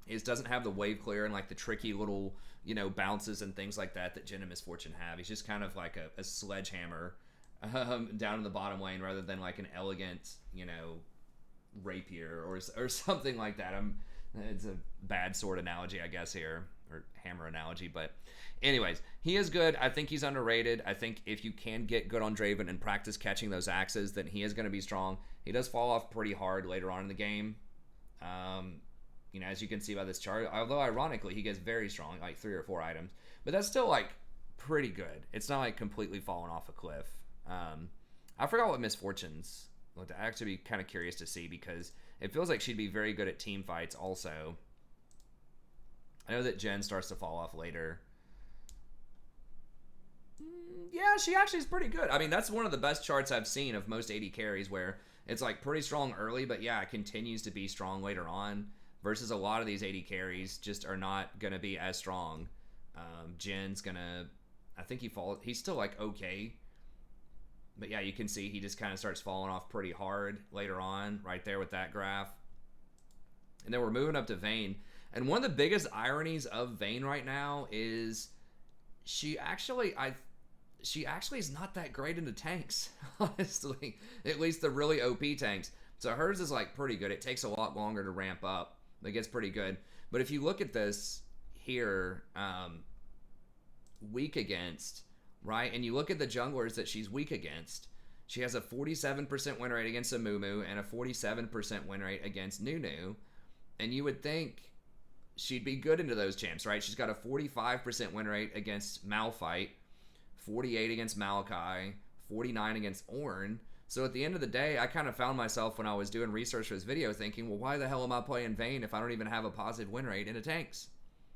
He just doesn't have the wave clear and like the tricky little, bounces and things like that Jhin and Misfortune have. He's just kind of like a sledgehammer down in the bottom lane rather than like an elegant, rapier or something like that. It's a bad sword analogy, I guess, here. or hammer analogy, but anyways, he is good. I think he's underrated. I think if you can get good on Draven and practice catching those axes, then he is going to be strong. He does fall off pretty hard later on in the game. You know, as you can see by this chart, although ironically he gets very strong, like 3 or 4 items, but that's still like pretty good. It's not like completely falling off a cliff. I forgot what Miss Fortune's looked. I actually be kind of curious to see, because it feels like she'd be very good at team fights also. I know that Jen starts to fall off later. Yeah, she actually is pretty good. I mean, that's one of the best charts I've seen of most AD carries, where it's like pretty strong early, but yeah, it continues to be strong later on, versus a lot of these AD carries just are not going to be as strong. Jen's going to, I think he's still like okay. But yeah, you can see he just kind of starts falling off pretty hard later on, right there with that graph. And then we're moving up to Vayne. And one of the biggest ironies of Vayne right now is she actually is not that great into tanks, honestly. At least the really OP tanks. So hers is like pretty good. It takes a lot longer to ramp up. It gets pretty good. But if you look at this here, weak against, right? And you look at the junglers that she's weak against. She has a 47% win rate against Amumu and a 47% win rate against Nunu. And you would think she'd be good into those champs, right? She's got a 45% win rate against Malphite, 48 against Malachi, 49 against Ornn. So at the end of the day, I kind of found myself when I was doing research for this video thinking, well, why the hell am I playing Vayne if I don't even have a positive win rate into tanks?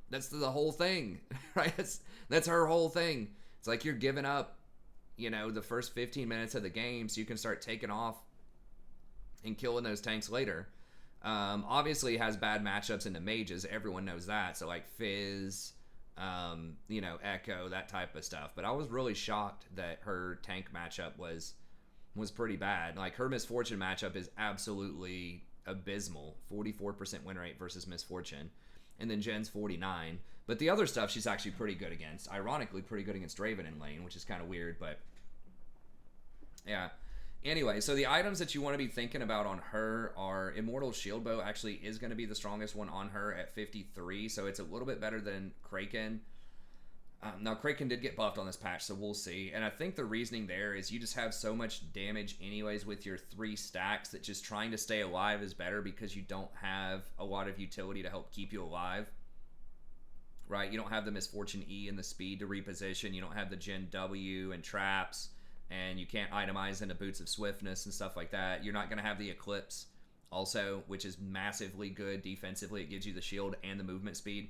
That's the whole thing, right? That's her whole thing. It's like you're giving up, you know, the first 15 minutes of the game so you can start taking off and killing those tanks later. Obviously has bad matchups into mages. Everyone knows that. So like Fizz, you know, Echo, that type of stuff. But I was really shocked that her tank matchup was pretty bad. Like her Misfortune matchup is absolutely abysmal. 44% win rate versus Misfortune. And then Jen's 49. But the other stuff she's actually pretty good against. Ironically, pretty good against Draven in lane, which is kind of weird, but yeah. Anyway, so the items that you want to be thinking about on her are Immortal Shield Bow actually is going to be the strongest one on her at 53, so it's a little bit better than Kraken. Now, Kraken did get buffed on this patch, so we'll see. And I think the reasoning there is you just have so much damage anyways with your 3 stacks that just trying to stay alive is better because you don't have a lot of utility to help keep you alive. Right? You don't have the Misfortune E and the speed to reposition. You don't have the Gen W and traps. And you can't itemize into Boots of Swiftness and stuff like that. You're not going to have the Eclipse also, which is massively good defensively. It gives you the shield and the movement speed.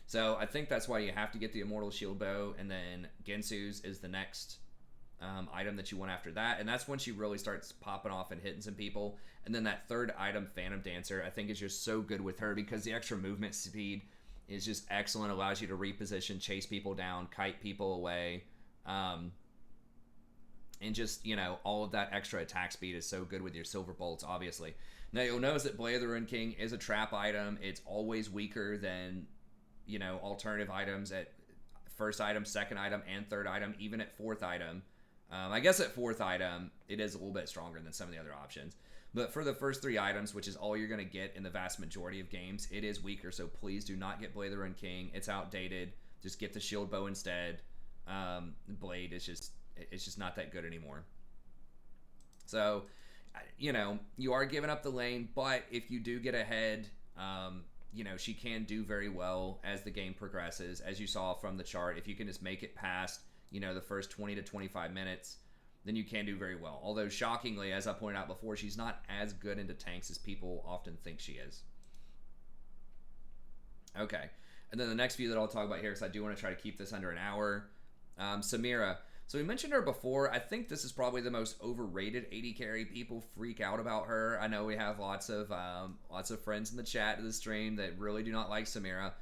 So I think that's why you have to get the Immortal Shield Bow, and then Gensu's is the next item that you want after that. And that's when she really starts popping off and hitting some people. And then that third item, Phantom Dancer, I think is just so good with her because the extra movement speed is just excellent. Allows you to reposition, chase people down, kite people away. And just, you know, all of that extra attack speed is so good with your Silver Bolts, obviously. Now, you'll notice that Blade of the Ruined King is a trap item. It's always weaker than, you know, alternative items at first item, second item, and third item, even at fourth item. I guess at fourth item, it is a little bit stronger than some of the other options. But for the first 3 items, which is all you're going to get in the vast majority of games, it is weaker. So please do not get Blade of the Ruined King. It's outdated. Just get the Shield Bow instead. Blade is just... it's just not that good anymore. So, you know, you are giving up the lane, but if you do get ahead, you know, she can do very well as the game progresses. As you saw from the chart, if you can just make it past, you know, the first 20 to 25 minutes, then you can do very well. Although, shockingly, as I pointed out before, she's not as good into tanks as people often think she is. Okay. And then the next few that I'll talk about here, because I do want to try to keep this under an hour. Samira. So we mentioned her before. I think this is probably the most overrated AD carry. People freak out about her. I know we have lots of friends in the chat of the stream that really do not like Samira,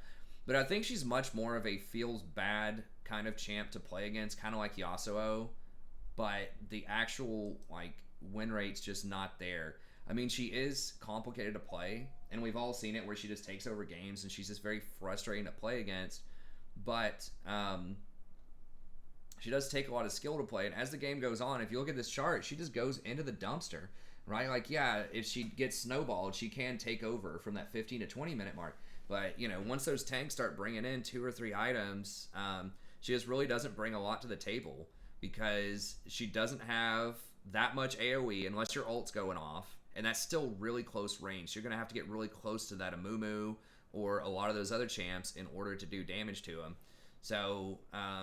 but I think she's much more of a feels bad kind of champ to play against, kind of like Yasuo. But the actual like win rate's just not there. I mean, she is complicated to play, and we've all seen it where she just takes over games, and she's just very frustrating to play against. But she does take a lot of skill to play, and as the game goes on, if you look at this chart, she just goes into the dumpster, right? Like, yeah, if she gets snowballed, she can take over from that 15 to 20 minute mark. But, you know, once those tanks start bringing in 2 or 3 items, she just really doesn't bring a lot to the table because she doesn't have that much AoE unless your ult's going off. And that's still really close range. You're going to have to get really close to that Amumu or a lot of those other champs in order to do damage to them. So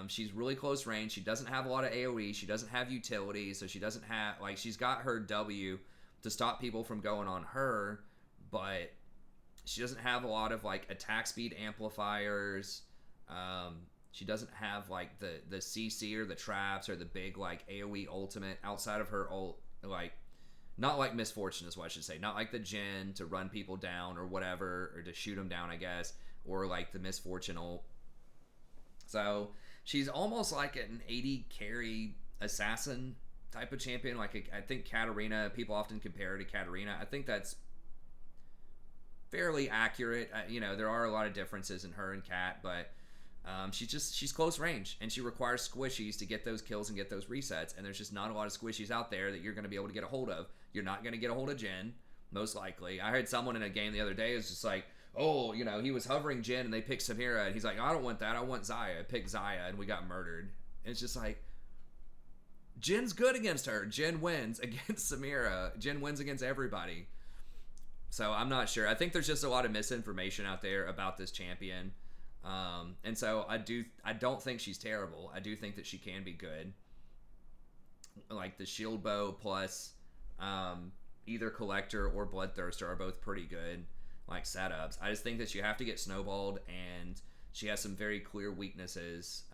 she's really close range. She doesn't have a lot of AoE. She doesn't have utility. So she doesn't have, like, she's got her W to stop people from going on her, but she doesn't have a lot of, like, attack speed amplifiers. She doesn't have, like, the CC or the traps or the big, like, AoE ultimate outside of her ult, like, not like Misfortune is what I should say. Not like the Jhin to run people down or whatever, or to shoot them down, I guess, or like the Misfortune ult. So she's almost like an AD carry assassin type of champion. Like, I think Katarina, people often compare her to Katarina. I think that's fairly accurate. You know, there are a lot of differences in her and Kat, but she's close range, and she requires squishies to get those kills and get those resets, and there's just not a lot of squishies out there that you're going to be able to get a hold of. You're not going to get a hold of Jhin, most likely. I heard someone in a game the other day is just like, oh, you know, he was hovering Jhin and they picked Samira, and he's like, I don't want that, I want Xayah. I picked Xayah and we got murdered. And it's just like, Jin's good against her. Jhin wins against Samira. Jhin wins against everybody. So I'm not sure. I think there's just a lot of misinformation out there about this champion. And so I don't think she's terrible. I do think that she can be good. Like the shield bow plus either collector or bloodthirster are both pretty good, like, setups. I just think that you have to get snowballed, and she has some very clear weaknesses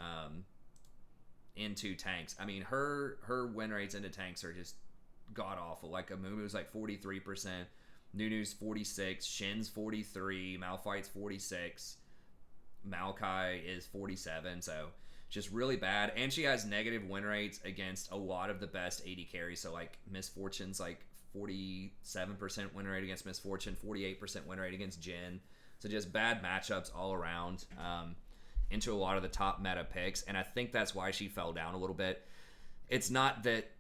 into tanks. I mean, her win rates into tanks are just god awful. Like Amumu's like 43%, Nunu's 46, Shin's 43, Malphite's 46. Maokai is 47, so just really bad. And she has negative win rates against a lot of the best AD carries. So like Misfortune's like 47% win rate against Misfortune, 48% win rate against Jhin. So just bad matchups all around into a lot of the top meta picks. And I think that's why she fell down a little bit. It's not that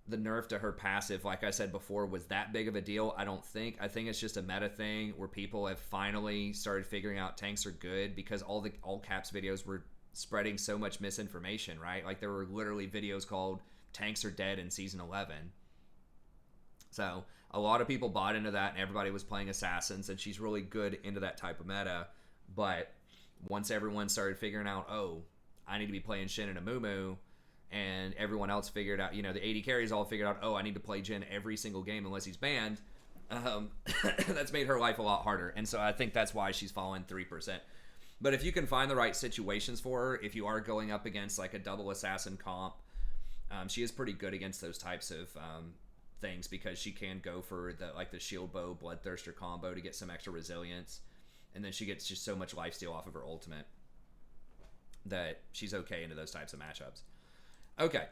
the nerf to her passive, like I said before, was that big of a deal. I don't think. I think it's just a meta thing where people have finally started figuring out tanks are good because all caps videos were spreading so much misinformation, right? Like there were literally videos called tanks are dead in season 11. So a lot of people bought into that, and everybody was playing assassins, and she's really good into that type of meta. But once everyone started figuring out, oh, I need to be playing Shin and Amumu, and everyone else figured out, you know, the AD carries all figured out, oh, I need to play Jhin every single game unless he's banned. That's made her life a lot harder. And so I think that's why she's fallen 3%. But if you can find the right situations for her, if you are going up against like a double assassin comp, she is pretty good against those types of things because she can go for the shield bow bloodthirster combo to get some extra resilience, and then she gets just so much lifesteal off of her ultimate that she's okay into those types of matchups. Okay,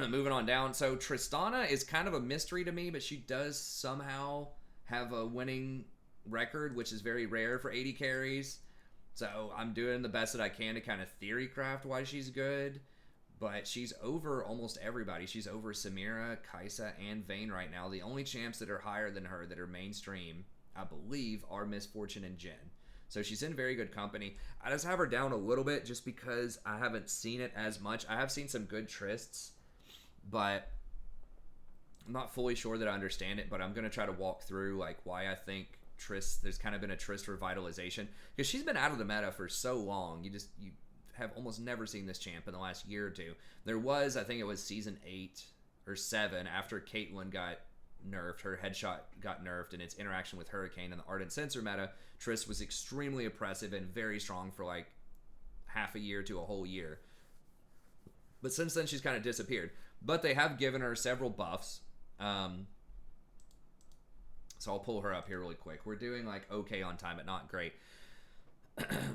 moving on down. So Tristana is kind of a mystery to me, but she does somehow have a winning record, which is very rare for AD carries. So I'm doing the best that I can to kind of theory craft why she's good. But she's over almost everybody. She's over Samira, Kaisa, and Vayne right now. The only champs that are higher than her that are mainstream, I believe, are Misfortune and Jhin. So she's in very good company. I just have her down a little bit just because I haven't seen it as much. I have seen some good Trists, but I'm not fully sure that I understand it. But I'm going to try to walk through like why I think Trist, there's kind of been a Trist revitalization. Because she's been out of the meta for so long. You have almost never seen this champ in the last year or two. There was, I think it was season 8 or 7, after Caitlyn got nerfed, her headshot got nerfed, and its interaction with Hurricane and the Ardent Sensor meta, Trist was extremely oppressive and very strong for like half a year to a whole year. But since then, she's kind of disappeared. But they have given her several buffs. So I'll pull her up here really quick. We're doing like okay on time, but not great.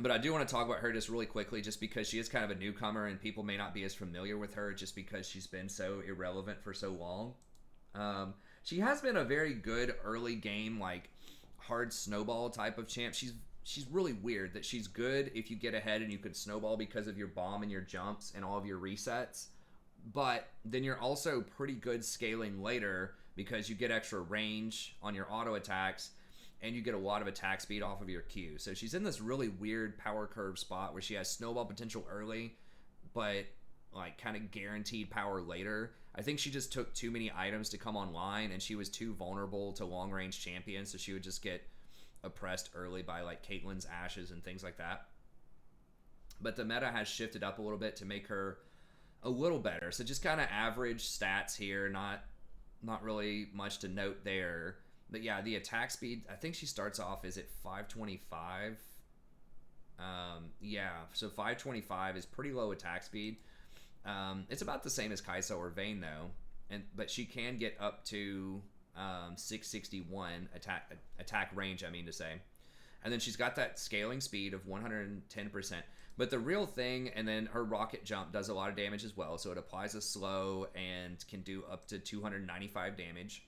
But I do want to talk about her just really quickly, just because she is kind of a newcomer and people may not be as familiar with her just because she's been so irrelevant for so long. She has been a very good early game, like hard snowball type of champ. She's really weird that she's good if you get ahead and you can snowball because of your bomb and your jumps and all of your resets. But then you're also pretty good scaling later because you get extra range on your auto attacks. and you get a lot of attack speed off of your Q. So she's in this really weird power curve spot where she has snowball potential early, but like kind of guaranteed power later. I think she just took too many items to come online, and she was too vulnerable to long range champions, so she would just get oppressed early by like Caitlyn's ashes and things like that. But the meta has shifted up a little bit to make her a little better. So just kind of average stats here, not really much to note there. But yeah, the attack speed, I think she starts off is at 525. Yeah, so 525 is pretty low attack speed. It's about the same as Kaisa or Vayne though, but she can get up to 661 attack range, I mean to say. And then she's got that scaling speed of 110%. But the real thing, and then her rocket jump does a lot of damage as well. So it applies a slow and can do up to 295 damage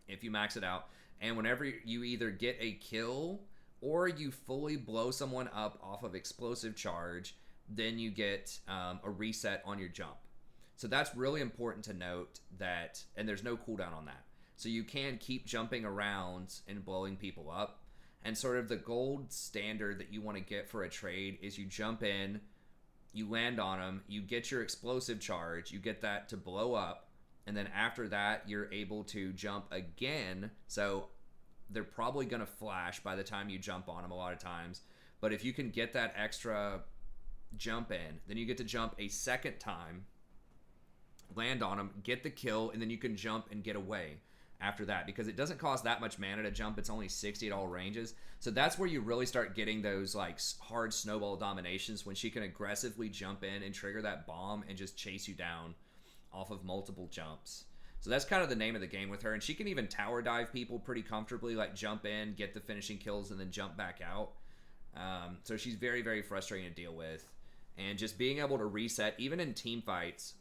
if you max it out. And whenever you either get a kill or you fully blow someone up off of explosive charge, then you get a reset on your jump. So that's really important to note that, and there's no cooldown on that. So you can keep jumping around and blowing people up. And sort of the gold standard that you want to get for a trade is you jump in, you land on them, you get your explosive charge, you get that to blow up, and then after that, you're able to jump again. So they're probably going to flash by the time you jump on them a lot of times. But if you can get that extra jump in, then you get to jump a second time, land on them, get the kill, and then you can jump and get away after that, because it doesn't cost that much mana to jump. It's only 60 at all ranges. So that's where you really start getting those like hard snowball dominations, when she can aggressively jump in and trigger that bomb and just chase you down off of multiple jumps. So that's kind of the name of the game with her. And she can even tower dive people pretty comfortably, like jump in, get the finishing kills, and then jump back out. So she's very, very frustrating to deal with. And just being able to reset, even in team fights,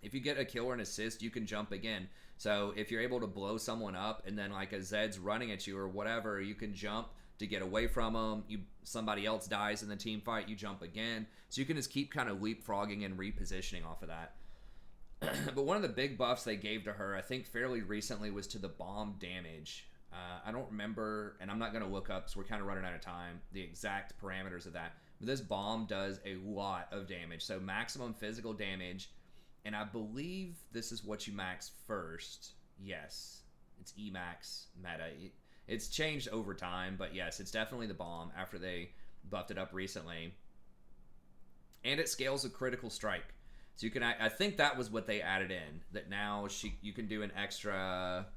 if you get a kill or an assist, you can jump again. So if you're able to blow someone up and then like a Zed's running at you or whatever, you can jump to get away from them. Somebody else dies in the team fight, you jump again. So you can just keep kind of leapfrogging and repositioning off of that. But one of the big buffs they gave to her, I think fairly recently, was to the bomb damage. I don't remember, and I'm not going to look up, so we're kind of running out of time, the exact parameters of that. But this bomb does a lot of damage. So maximum physical damage. And I believe this is what you max first. Yes, it's Emax meta. It's changed over time, but yes, it's definitely the bomb after they buffed it up recently. And it scales a critical strike. So you can, I think that was what they added in, that now you can do an extra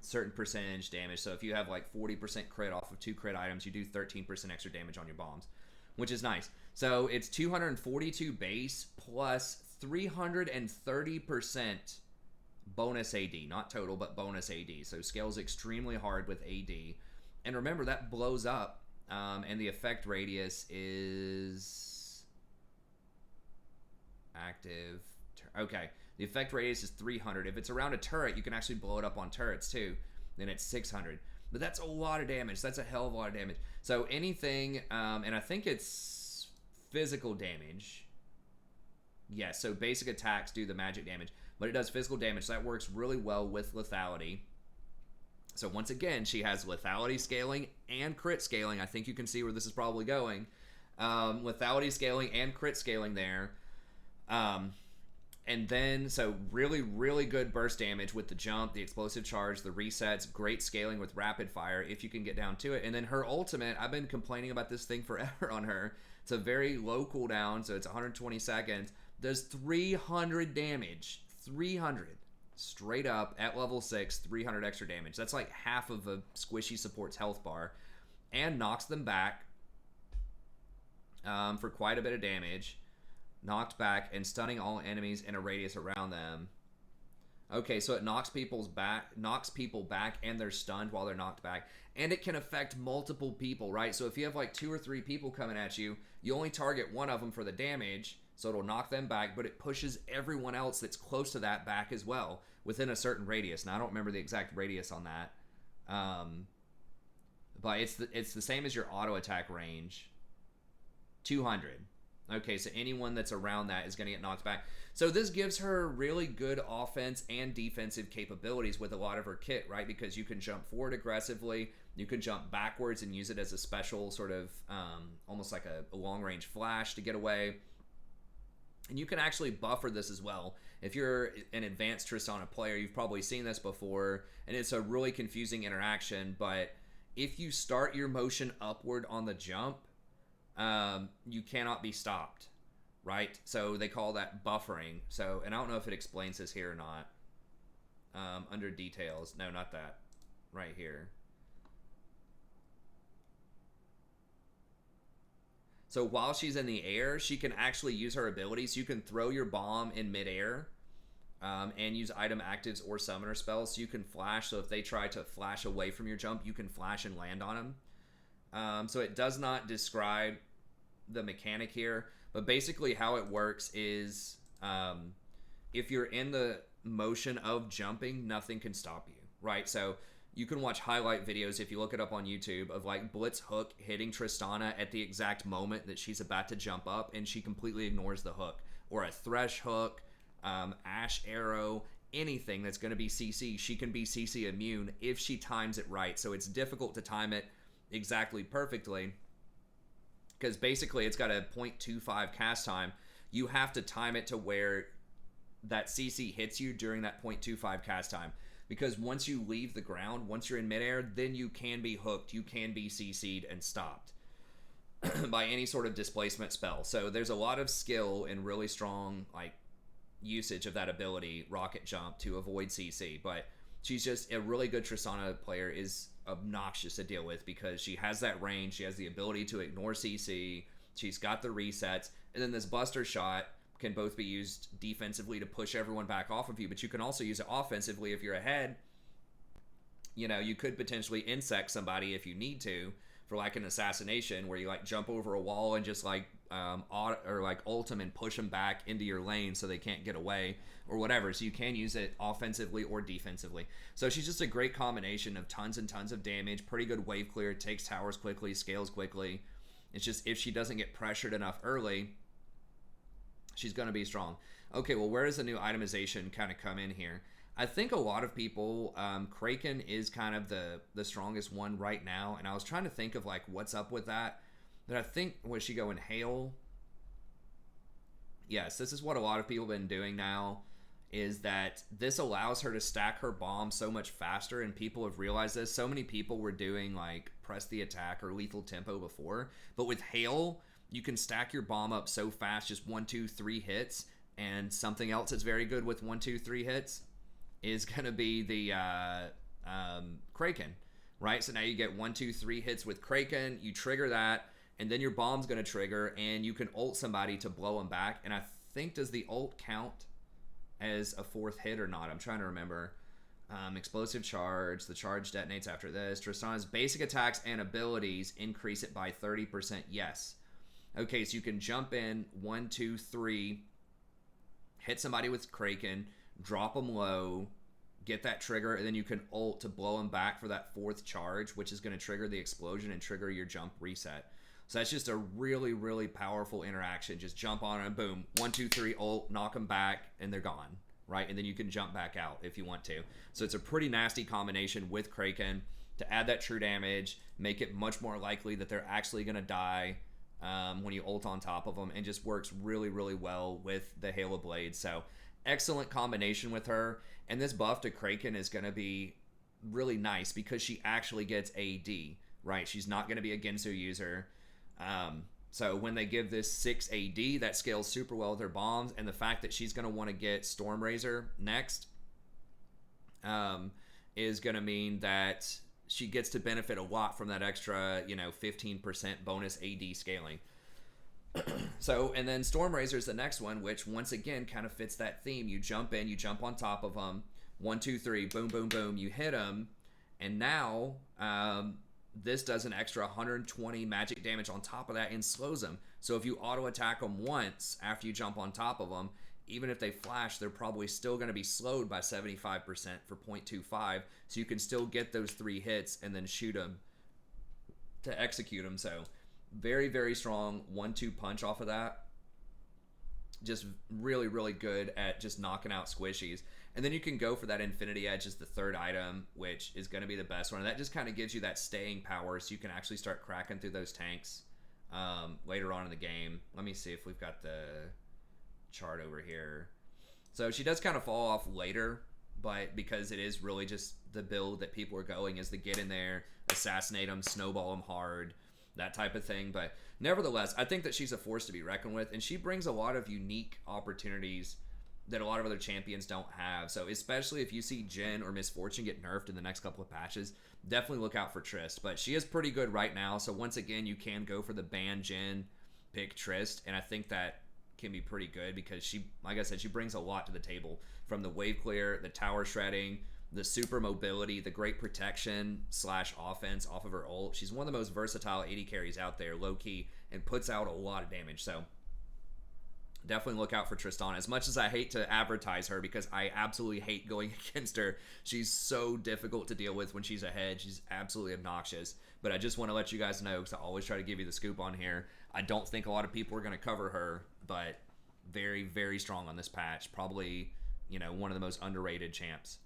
certain percentage damage. So if you have like 40% crit off of 2 crit items, you do 13% extra damage on your bombs, which is nice. So it's 242 base plus 330% bonus AD. Not total, but bonus AD. So scales extremely hard with AD. And remember, that blows up. And the effect radius is active. Okay. The effect radius is 300. If it's around a turret, you can actually blow it up on turrets too. Then it's 600. But that's a lot of damage. That's a hell of a lot of damage. So anything, and I think it's physical damage. Yeah, so basic attacks do the magic damage, but it does physical damage. So that works really well with lethality. So once again, she has lethality scaling and crit scaling. I think you can see where this is probably going. Lethality scaling and crit scaling there. And then, so really, really good burst damage with the jump, the explosive charge, the resets, great scaling with rapid fire if you can get down to it. And then her ultimate, I've been complaining about this thing forever on her. It's a very low cooldown, so it's 120 seconds. Does 300 damage. 300. Straight up, at level 6, 300 extra damage. That's like half of a squishy support's health bar. And knocks them back for quite a bit of damage. Knocked back and stunning all enemies in a radius around them. Okay, so it knocks people back and they're stunned while they're knocked back. And it can affect multiple people, right? So if you have like 2 or 3 people coming at you, you only target one of them for the damage, so it'll knock them back, but it pushes everyone else that's close to that back as well within a certain radius. Now, I don't remember the exact radius on that. But it's the same as your auto attack range. 200. Okay, so anyone that's around that is going to get knocked back. So this gives her really good offense and defensive capabilities with a lot of her kit, right? Because you can jump forward aggressively, you can jump backwards and use it as a special sort of almost like a long-range flash to get away. And you can actually buffer this as well. If you're an advanced Tristana player, you've probably seen this before, and it's a really confusing interaction, but if you start your motion upward on the jump, you cannot be stopped, right? So they call that buffering. So, and I don't know if it explains this here or not. Under details. No, not that. Right here. So while she's in the air, she can actually use her abilities. You can throw your bomb in midair and use item actives or summoner spells. So you can flash. So if they try to flash away from your jump, you can flash and land on them. So it does not describe the mechanic here. But basically how it works is if you're in the motion of jumping, nothing can stop you, right? So you can watch highlight videos if you look it up on YouTube of like Blitz hook hitting Tristana at the exact moment that she's about to jump up, and she completely ignores the hook. Or a Thresh hook, Ash arrow, anything that's going to be CC. She can be CC immune if she times it right. So it's difficult to time it exactly perfectly because basically it's got a 0.25 cast time. You have to time it to where that CC hits you during that 0.25 cast time. Because once you leave the ground, once you're in midair, then you can be hooked, you can be CC'd and stopped by any sort of displacement spell. So there's a lot of skill and really strong like usage of that ability, Rocket Jump, to avoid CC. But she's just a really good Tristana player, is obnoxious to deal with because she has that range, she has the ability to ignore CC, she's got the resets, and then this Buster Shot can both be used defensively to push everyone back off of you, but you can also use it offensively if you're ahead. You know, you could potentially insect somebody if you need to for like an assassination where you like jump over a wall and just like ult them and push them back into your lane so they can't get away or whatever. So you can use it offensively or defensively. So she's just a great combination of tons and tons of damage, pretty good wave clear, takes towers quickly, scales quickly. It's just if she doesn't get pressured enough early, she's going to be strong. Okay, well, where does the new itemization kind of come in here? I think a lot of people, Kraken is kind of the strongest one right now, and I was trying to think of like what's up with that. But I think, was she going Hail? Yes, this is what a lot of people have been doing now, is that this allows her to stack her bomb so much faster, and people have realized this. So many people were doing like press the attack or lethal tempo before, but with Hail, you can stack your bomb up so fast, just 1, 2, 3 hits, and something else that's very good with 1, 2, 3 hits is going to be the Kraken, right? So now you get 1, 2, 3 hits with Kraken, you trigger that, and then your bomb's going to trigger, and you can ult somebody to blow them back. And I think, does the ult count as a 4th hit or not? I'm trying to remember. Explosive charge, the charge detonates after this. Tristana's basic attacks and abilities increase it by 30%, yes. Okay, so you can jump in 1, 2, 3, hit somebody with Kraken, drop them low, get that trigger, and then you can ult to blow them back for that 4th charge, which is going to trigger the explosion and trigger your jump reset. So that's just a really, really powerful interaction. Just jump on them, boom, 1, 2, 3, ult, knock them back, and they're gone, right? And then you can jump back out if you want to. So it's a pretty nasty combination with Kraken to add that true damage, make it much more likely that they're actually going to die when you ult on top of them, and just works really, really well with the Halo Blade. So excellent combination with her, and this buff to Kraken is going to be really nice because she actually gets AD, right? She's not going to be a Gensu user. So when they give this 6 AD, that scales super well with her bombs, and the fact that she's going to want to get Stormrazer next is going to mean that she gets to benefit a lot from that extra, 15% bonus AD scaling. So, and then Stormrazer is the next one, which once again kind of fits that theme. You jump in, you jump on top of them, 1, 2, 3, boom, boom, boom, you hit them, and now this does an extra 120 magic damage on top of that and slows them. So if you auto attack them once after you jump on top of them, even if they flash, they're probably still going to be slowed by 75% for 0.25. So you can still get those 3 hits and then shoot them to execute them. So very, very strong 1-2 punch off of that. just really, really good at just knocking out squishies. And then you can go for that Infinity Edge as the third item, which is going to be the best one. And that just kind of gives you that staying power so you can actually start cracking through those tanks later on in the game. Let me see if we've got the chart over here. So she does kind of fall off later, but because it is really just the build that people are going is to get in there, assassinate them, snowball them hard, that type of thing. But nevertheless, I think that she's a force to be reckoned with, and she brings a lot of unique opportunities that a lot of other champions don't have. So especially if you see Jhin or Miss Fortune get nerfed in the next couple of patches, definitely look out for Trist. But she is pretty good right now, so once again, you can go for the ban Jhin, pick Trist, and I think that can be pretty good because she, like I said, she brings a lot to the table, from the wave clear, the tower shredding, the super mobility, the great protection / offense off of her ult. She's one of the most versatile AD carries out there, low key, and puts out a lot of damage. So definitely look out for Tristana. As much as I hate to advertise her because I absolutely hate going against her, she's so difficult to deal with when she's ahead. She's absolutely obnoxious. But I just want to let you guys know, because I always try to give you the scoop on here, I don't think a lot of people are going to cover her, but very, very strong on this patch. Probably, you know, one of the most underrated champs.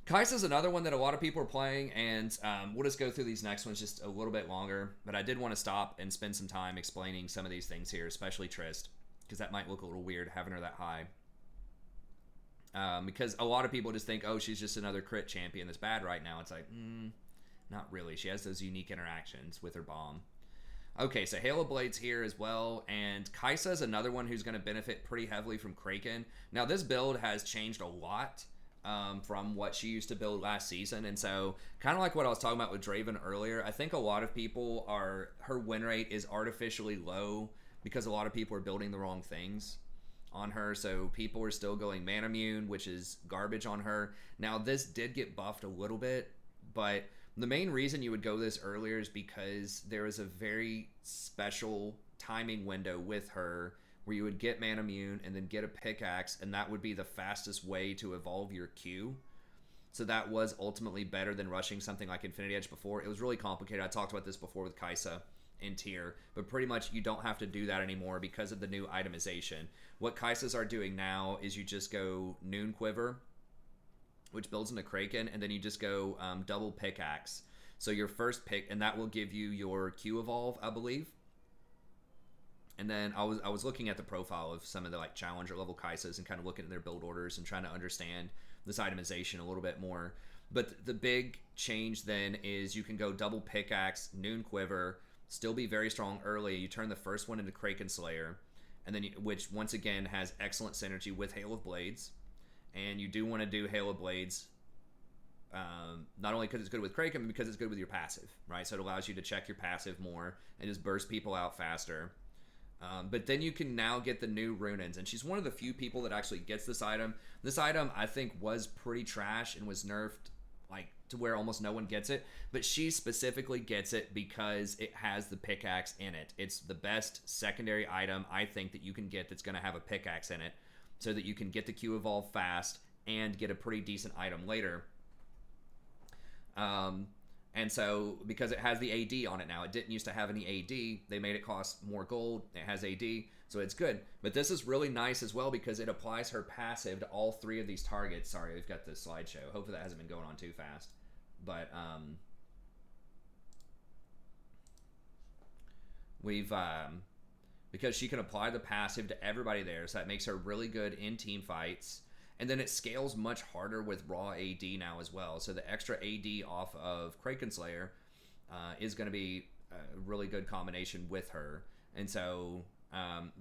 Kaisa's another one that a lot of people are playing, and we'll just go through these next ones just a little bit longer. But I did want to stop and spend some time explaining some of these things here, especially Trist, because that might look a little weird having her that high. Because a lot of people just think, oh, she's just another crit champion that's bad right now. It's like, not really. She has those unique interactions with her bomb. Okay, so Hail of Blades here as well, and Kaisa is another one who's going to benefit pretty heavily from Kraken. Now, this build has changed a lot from what she used to build last season, and so kind of like what I was talking about with Draven earlier, I think a lot of people her win rate is artificially low because a lot of people are building the wrong things on her, so people are still going Man Immune, which is garbage on her. Now, this did get buffed a little bit, but the main reason you would go this earlier is because there is a very special timing window with her where you would get Man Immune and then get a pickaxe, and that would be the fastest way to evolve your Q. So that was ultimately better than rushing something like Infinity Edge before. It was really complicated. I talked about this before with Kaisa in tier, but pretty much you don't have to do that anymore because of the new itemization. What Kaisas are doing now is you just go Noon Quiver, which builds into Kraken, and then you just go double pickaxe. So your first pick, and that will give you your Q evolve, I believe. And then I was looking at the profile of some of the like challenger level Kaisas and kind of looking at their build orders and trying to understand this itemization a little bit more. But the big change then is you can go double pickaxe, Noon Quiver, still be very strong early. You turn the first one into Kraken Slayer, and then which once again has excellent synergy with Hail of Blades. And you do want to do Hail of Blades, not only because it's good with Kraken, but because it's good with your passive, right? So it allows you to check your passive more and just burst people out faster. But then you can now get the new Runins, and she's one of the few people that actually gets this item. This item, I think, was pretty trash and was nerfed like to where almost no one gets it, but she specifically gets it because it has the pickaxe in it. It's the best secondary item, I think, that you can get that's going to have a pickaxe in it, so that you can get the Q evolve fast and get a pretty decent item later. And so, because it has the AD on it now, it didn't used to have any AD, they made it cost more gold, it has AD, so it's good. But this is really nice as well because it applies her passive to all three of these targets. Sorry, we've got this slideshow. Hopefully that hasn't been going on too fast. But, because she can apply the passive to everybody there, so that makes her really good in team fights. And then it scales much harder with raw AD now as well. So the extra AD off of Kraken Slayer is going to be a really good combination with her. And so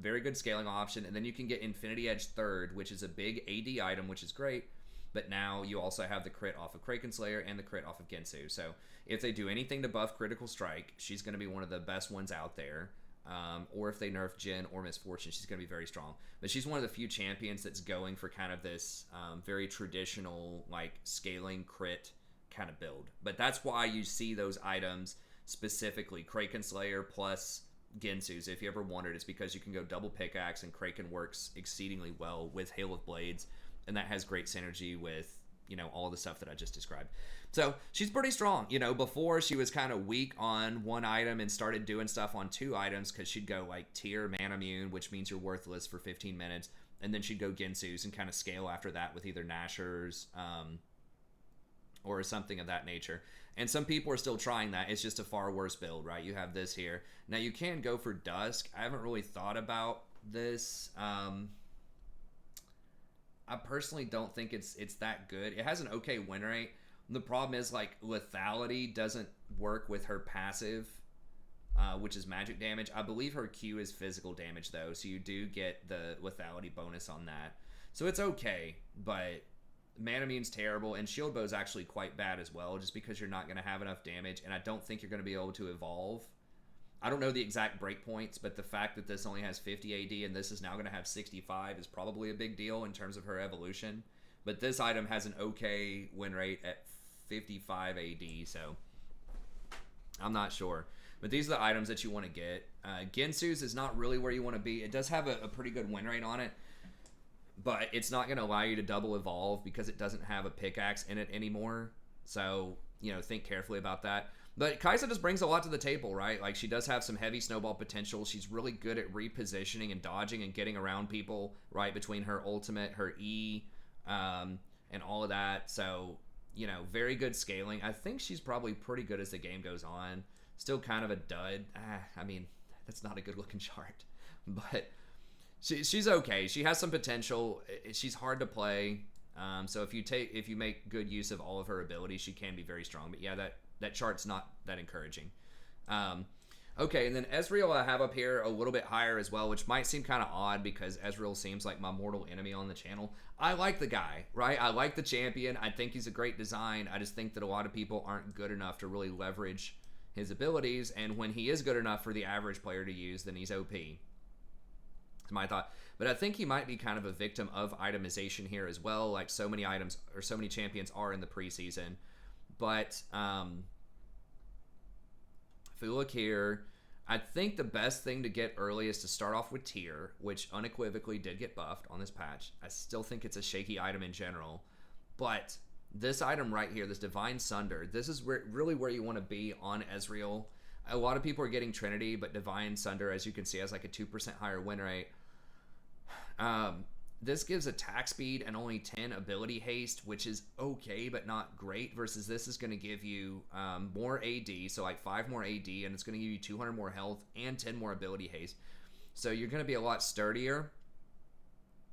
very good scaling option. And then you can get Infinity Edge third, which is a big AD item, which is great. But now you also have the crit off of Kraken Slayer and the crit off of Gensu. So if they do anything to buff Critical Strike, she's going to be one of the best ones out there. Or if they nerf Jhin or Miss Fortune, she's going to be very strong. But she's one of the few champions that's going for kind of this very traditional, like, scaling crit kind of build. But that's why you see those items, specifically Kraken Slayer plus Gensu's. If you ever wondered, it's because you can go double pickaxe, and Kraken works exceedingly well with Hail of Blades, and that has great synergy with you know, all the stuff that I just described. So she's pretty strong. You know, before she was kind of weak on one item and started doing stuff on 2 items because she'd go like tier man immune, which means you're worthless for 15 minutes. And then she'd go Gensu's and kind of scale after that with either Nashers or something of that nature. And some people are still trying that. It's just a far worse build, right? You have this here. Now you can go for Dusk. I haven't really thought about this. I personally don't think it's that good. It has an okay win rate. The problem is, like, lethality doesn't work with her passive, which is magic damage. I believe her Q is physical damage, though, so you do get the lethality bonus on that. So it's okay, but Mana Immune's terrible, and Shield Bow's actually quite bad as well, just because you're not going to have enough damage, and I don't think you're going to be able to evolve. I don't know the exact breakpoints, but the fact that this only has 50 AD and this is now going to have 65 is probably a big deal in terms of her evolution. But this item has an okay win rate at 55 AD, so I'm not sure. But these are the items that you want to get. Gensu's is not really where you want to be. It does have a pretty good win rate on it, but it's not going to allow you to double evolve because it doesn't have a pickaxe in it anymore. So, you know, think carefully about that. But Kaisa just brings a lot to the table, right? Like, she does have some heavy snowball potential. She's really good at repositioning and dodging and getting around people, right, between her ultimate, her E, and all of that. So, you know, very good scaling. I think she's probably pretty good as the game goes on. Still kind of a dud. I mean, that's not a good-looking chart. But she's okay. She has some potential. She's hard to play. So if you make good use of all of her abilities, she can be very strong. But yeah, that chart's not that encouraging. Okay, and then Ezreal I have up here a little bit higher as well, which might seem kind of odd because Ezreal seems like my mortal enemy on the channel. I like the guy, right? I like the champion. I think he's a great design. I just think that a lot of people aren't good enough to really leverage his abilities, and when he is good enough for the average player to use, then he's OP. That's my thought. But I think he might be kind of a victim of itemization here as well, like so many items or so many champions are in the preseason. But if we look here, I think the best thing to get early is to start off with Tier, which unequivocally did get buffed on this patch. I still think it's a shaky item in general. But this item right here, this Divine Sunder, this is really where you want to be on Ezreal. A lot of people are getting Trinity, but Divine Sunder, as you can see, has like a 2% higher win rate. This gives attack speed and only 10 ability haste, which is okay, but not great, versus this is going to give you more AD, so like 5 more AD, and it's going to give you 200 more health and 10 more ability haste. So you're going to be a lot sturdier.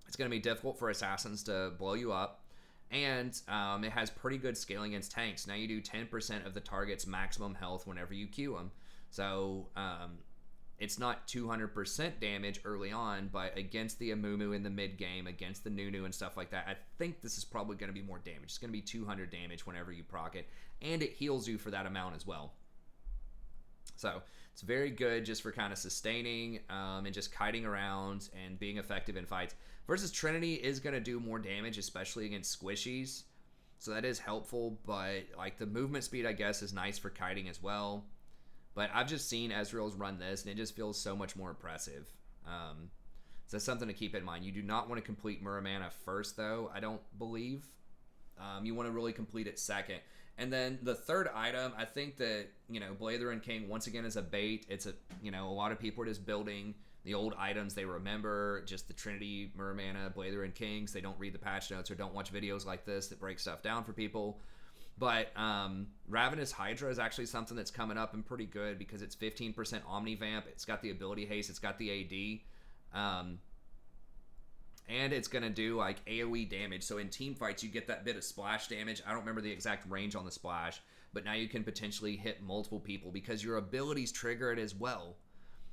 It's going to be difficult for assassins to blow you up. And it has pretty good scaling against tanks. Now you do 10% of the target's maximum health whenever you Q them. So it's not 200% damage early on, but against the Amumu in the mid game, against the Nunu and stuff like that, I think this is probably going to be more damage. It's going to be 200 damage whenever you proc it, and it heals you for that amount as well. So it's very good just for kind of sustaining and just kiting around and being effective in fights. Versus Trinity is going to do more damage, especially against squishies. So that is helpful, but like the movement speed, I guess, is nice for kiting as well. But I've just seen Ezreal's run this, and it just feels so much more impressive. So that's something to keep in mind. You do not want to complete Muramana first, though, I don't believe. You want to really complete it second. And then the third item, I think that, you know, Blatherin King, once again, is a bait. It's a lot of people are just building the old items they remember, just the Trinity, Muramana, Blatherin Kings. They don't read the patch notes or don't watch videos like this that break stuff down for people. But Ravenous Hydra is actually something that's coming up and pretty good because it's 15% Omnivamp. It's got the ability haste. It's got the AD. And it's going to do like AoE damage. So in team fights, you get that bit of splash damage. I don't remember the exact range on the splash, but now you can potentially hit multiple people because your abilities trigger it as well.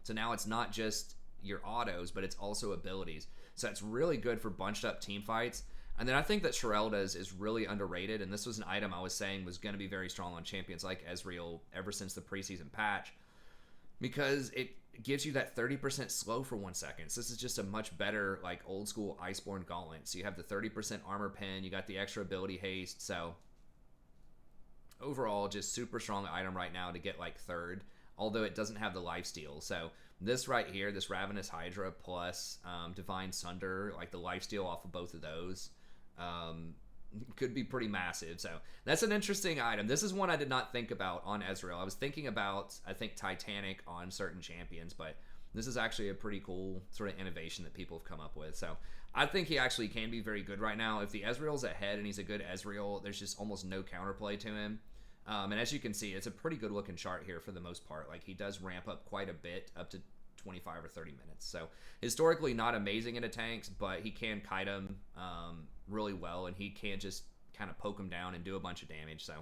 So now it's not just your autos, but it's also abilities. So it's really good for bunched up team fights. And then I think that Sherelda's is really underrated, and this was an item I was saying was going to be very strong on champions like Ezreal ever since the preseason patch, because it gives you that 30% slow for 1 second. So this is just a much better like old school Iceborne Gauntlet. So you have the 30% armor pen, you got the extra ability haste. So overall, just super strong item right now to get like third, although it doesn't have the lifesteal. So this right here, this Ravenous Hydra plus Divine Sunder, like the lifesteal off of both of those, could be pretty massive. So that's an interesting item. This is one I did not think about on Ezreal. I was thinking about, I think, Titanic on certain champions, but this is actually a pretty cool sort of innovation that people have come up with. So I think he actually can be very good right now. If the Ezreal's ahead and he's a good Ezreal, there's just almost no counterplay to him. And as you can see, it's a pretty good looking chart here for the most part. Like, he does ramp up quite a bit, up to 25 or 30 minutes. So historically not amazing into tanks, but he can kite him really well, and he can just kind of poke him down and do a bunch of damage. So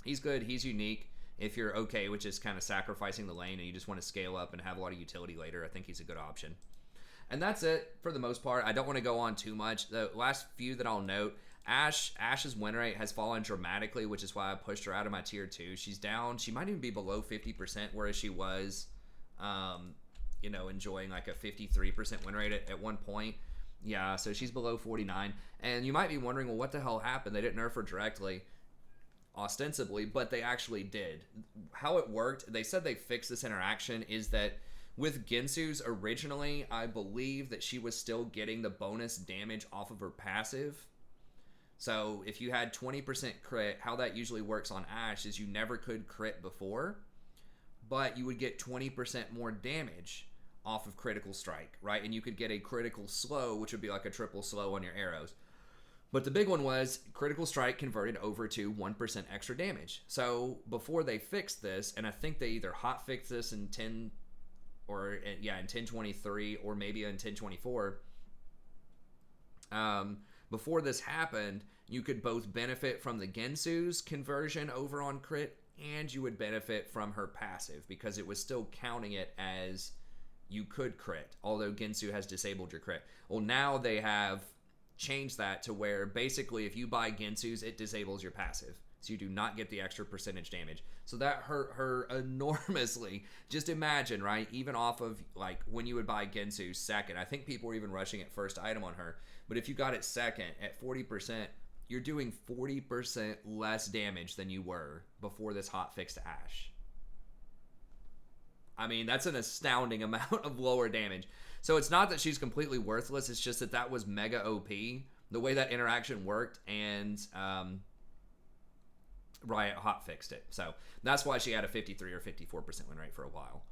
he's good. He's unique. If you're okay with just kind of sacrificing the lane and you just want to scale up and have a lot of utility later, I think he's a good option. And that's it for the most part. I don't want to go on too much. The last few that I'll note, Ash's win rate has fallen dramatically, which is why I pushed her out of my tier 2. She's down. She might even be below 50%, whereas she was, enjoying like a 53% win rate at one point. Yeah, so she's below 49. And you might be wondering, well, what the hell happened? They didn't nerf her directly, ostensibly, but they actually did. How it worked, they said they fixed this interaction, is that with Gensu's originally, I believe that she was still getting the bonus damage off of her passive. So if you had 20% crit, how that usually works on Ashe is you never could crit before, but you would get 20% more damage off of critical strike, right? And you could get a critical slow, which would be like a triple slow on your arrows. But the big one was critical strike converted over to 1% extra damage. So before they fixed this, and I think they either hot fixed this in 1023 or maybe in 1024, before this happened, you could both benefit from the Gensu's conversion over on crit, and you would benefit from her passive, because it was still counting it as you could crit, although Gensu has disabled your crit. Well, now they have changed that to where basically if you buy Gensu's, it disables your passive. So you do not get the extra percentage damage. So that hurt her enormously. Just imagine, right? Even off of like when you would buy Gensu's second, I think people were even rushing at first item on her. But if you got it second at 40%, you're doing 40% less damage than you were before this hot fix to Ashe. I mean, that's an astounding amount of lower damage. So it's not that she's completely worthless. It's just that that was mega OP, the way that interaction worked, and Riot hot fixed it. So that's why she had a 53 or 54% win rate for a while.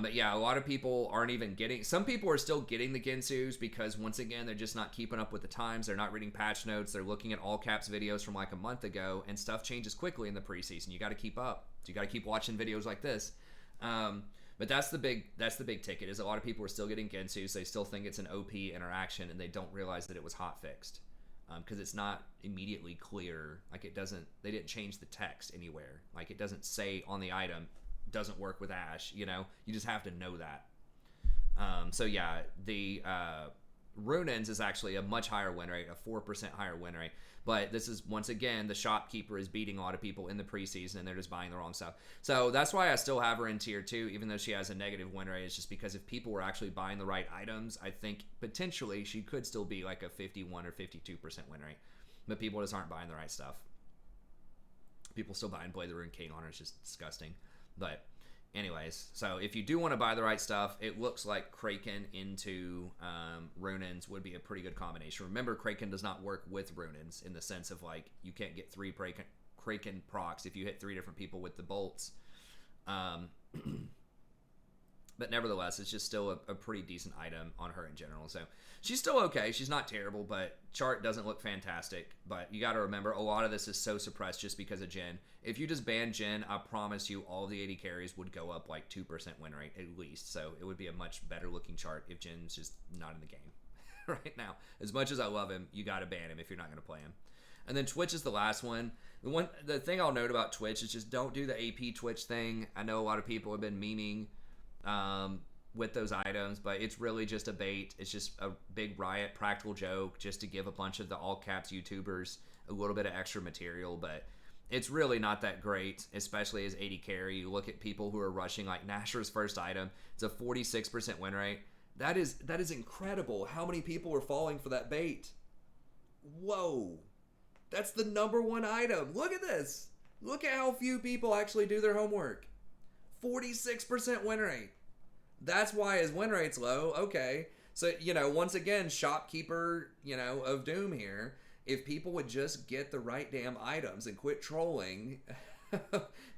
But yeah, a lot of people aren't even getting... Some people are still getting the Gensu's because, once again, they're just not keeping up with the times. They're not reading patch notes. They're looking at all caps videos from like a month ago, and stuff changes quickly in the preseason. You got to keep up. So you got to keep watching videos like this. But that's the big ticket, is a lot of people are still getting Gensu's. They still think it's an OP interaction, and they don't realize that it was hot fixed. Because it's not immediately clear. Like, they didn't change the text anywhere. Like, it doesn't say on the item, doesn't work with Ashe, you just have to know that. So yeah, the Runin's is actually a much higher win rate, a 4% higher win rate. But this is, once again, the shopkeeper is beating a lot of people in the preseason, and they're just buying the wrong stuff. So that's why I still have her in tier 2, even though she has a negative win rate. It's just because if people were actually buying the right items, I think potentially she could still be like a 51 or 52% win rate. But people just aren't buying the right stuff. People still buying Blade the Rune King on her. It's just disgusting. But anyways, so if you do want to buy the right stuff, it looks like Kraken into Runin's would be a pretty good combination. Remember, Kraken does not work with Runin's in the sense of like you can't get 3 Kraken procs if you hit 3 different people with the bolts. But nevertheless, it's just still a pretty decent item on her in general. So she's still okay. She's not terrible, but chart doesn't look fantastic. But you got to remember, a lot of this is so suppressed just because of Jhin. If you just ban Jhin, I promise you all the AD carries would go up like 2% win rate at least. So it would be a much better looking chart if Jin's just not in the game right now. As much as I love him, you got to ban him if you're not going to play him. And then Twitch is the last one. The thing I'll note about Twitch is just don't do the AP Twitch thing. I know a lot of people have been memeing with those items, but it's really just a bait. It's just a big Riot practical joke just to give a bunch of the all caps YouTubers a little bit of extra material, but it's really not that great, especially as AD carry. You look at people who are rushing like Nashor's first item, it's a 46% win rate. That is incredible. How many people are falling for that bait? Whoa. That's the #1 item. Look at this. Look at how few people actually do their homework. 46% win rate. That's why his win rate's low. Okay. So, you know, once again, shopkeeper, you know, of doom here. If people would just get the right damn items and quit trolling,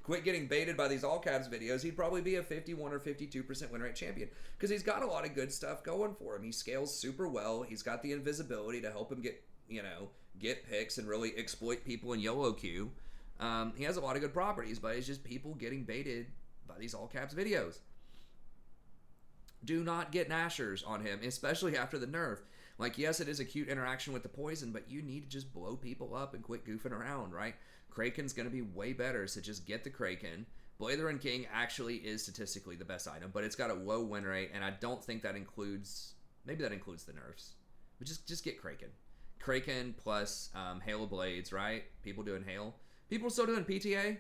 quit getting baited by these all caps videos, he'd probably be a 51 or 52% win rate champion. Because he's got a lot of good stuff going for him. He scales super well. He's got the invisibility to help him get, you know, get picks and really exploit people in YOLO queue. He has a lot of good properties, but it's just people getting baited by these all caps videos. Do not get Nashers on him, especially after the nerf. Like, yes, it is a cute interaction with the poison, but you need to just blow people up and quit goofing around, right? Kraken's going to be way better, so just get the Kraken. Blazing King actually is statistically the best item, but it's got a low win rate, and I don't think that includes... Maybe that includes the nerfs. But just get Kraken. Kraken plus Hail of Blades, right? People doing Hail. People still doing PTA?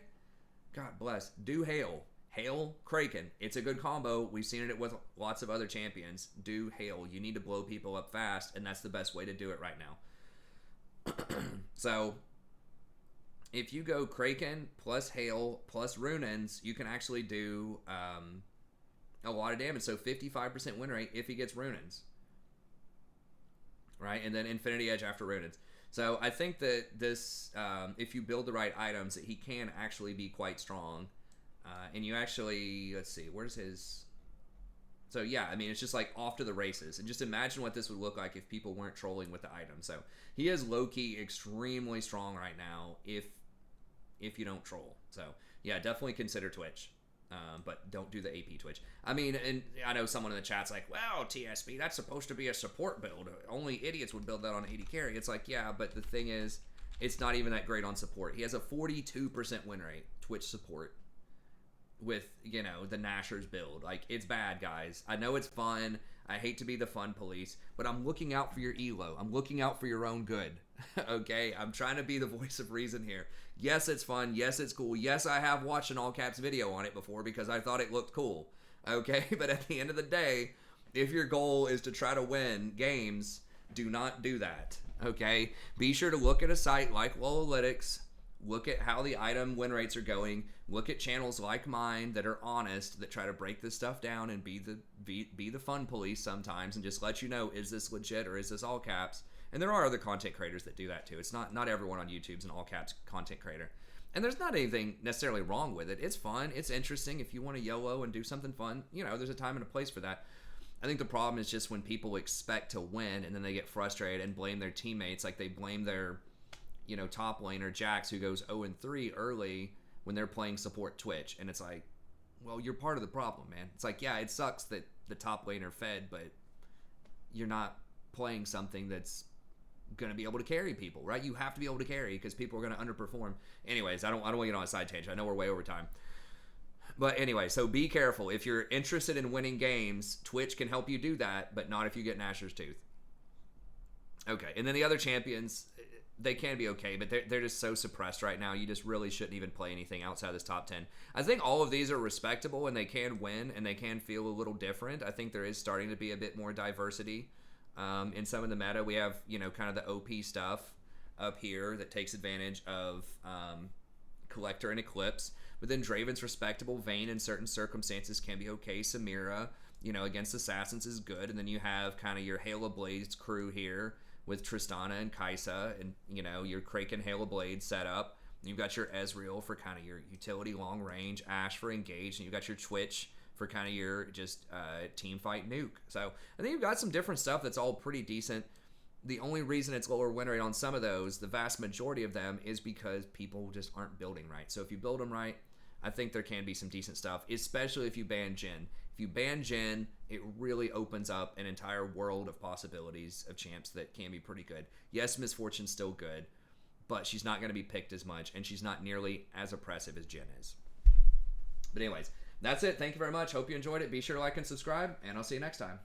God bless. Do Hail. Hail, Kraken. It's a good combo. We've seen it with lots of other champions. Do Hail. You need to blow people up fast, and that's the best way to do it right now. So, if you go Kraken plus Hail plus Runins, you can actually do a lot of damage. So 55% win rate if he gets Runins. Right? And then Infinity Edge after Runins. So I think that this, if you build the right items, that he can actually be quite strong. And you actually, let's see, where's his... So yeah, I mean, it's just like off to the races. And just imagine what this would look like if people weren't trolling with the item. So he is low-key extremely strong right now if you don't troll. So yeah, definitely consider Twitch. But don't do the AP Twitch. I mean, and I know someone in the chat's like, well, TSB, that's supposed to be a support build. Only idiots would build that on AD carry. It's like, yeah, but the thing is, it's not even that great on support. He has a 42% win rate, Twitch support, with, you know, the Nashers build. Like, it's bad, guys. I know it's fun. I hate to be the fun police, but I'm looking out for your elo. I'm looking out for your own good. Okay? I'm trying to be the voice of reason here. Yes, it's fun. Yes, it's cool. Yes, I have watched an all caps video on it before because I thought it looked cool. Okay? But at the end of the day, if your goal is to try to win games, do not do that. Okay? Be sure to look at a site like Lolalytics. Look at how the item win rates are going. Look at channels like mine that are honest, that try to break this stuff down and be the fun police sometimes and just let you know, is this legit or is this all caps? And there are other content creators that do that too. It's not everyone on YouTube's an all caps content creator. And there's not anything necessarily wrong with it. It's fun. It's interesting. If you want to YOLO and do something fun, you know, there's a time and a place for that. I think the problem is just when people expect to win and then they get frustrated and blame their teammates, like they blame their, you know, top laner Jax who goes 0-3 early when they're playing support Twitch. And it's like, well, you're part of the problem, man. It's like, yeah, it sucks that the top laner fed, but you're not playing something that's going to be able to carry people, right? You have to be able to carry because people are going to underperform. Anyways, I don't want to get on a side tangent. I know we're way over time. But anyway, so be careful. If you're interested in winning games, Twitch can help you do that, but not if you get Nashor's Tooth. Okay, and then the other champions, they can be okay, but they're just so suppressed right now. You just really shouldn't even play anything outside this top 10. I think all of these are respectable, and they can win, and they can feel a little different. I think there is starting to be a bit more diversity in some of the meta. We have, you know, kind of the OP stuff up here that takes advantage of Collector and Eclipse. But then Draven's respectable. Vayne in certain circumstances can be okay. Samira, you know, against Assassins is good. And then you have kind of your Hail of Blades crew here with Tristana and Kaisa and, you know, your Kraken Hail of Blades set up. You've got your Ezreal for kind of your utility long range, Ashe for engage, and you've got your Twitch for kind of your just team fight nuke. So I think you've got some different stuff that's all pretty decent. The only reason it's lower win rate on some of those, the vast majority of them, is because people just aren't building right. So if you build them right, I think there can be some decent stuff, especially if you ban Jhin. If you ban Jhin, it really opens up an entire world of possibilities of champs that can be pretty good. Yes, Miss Fortune's still good, but she's not going to be picked as much, and she's not nearly as oppressive as Jhin is. But anyways, that's it. Thank you very much. Hope you enjoyed it. Be sure to like and subscribe, and I'll see you next time.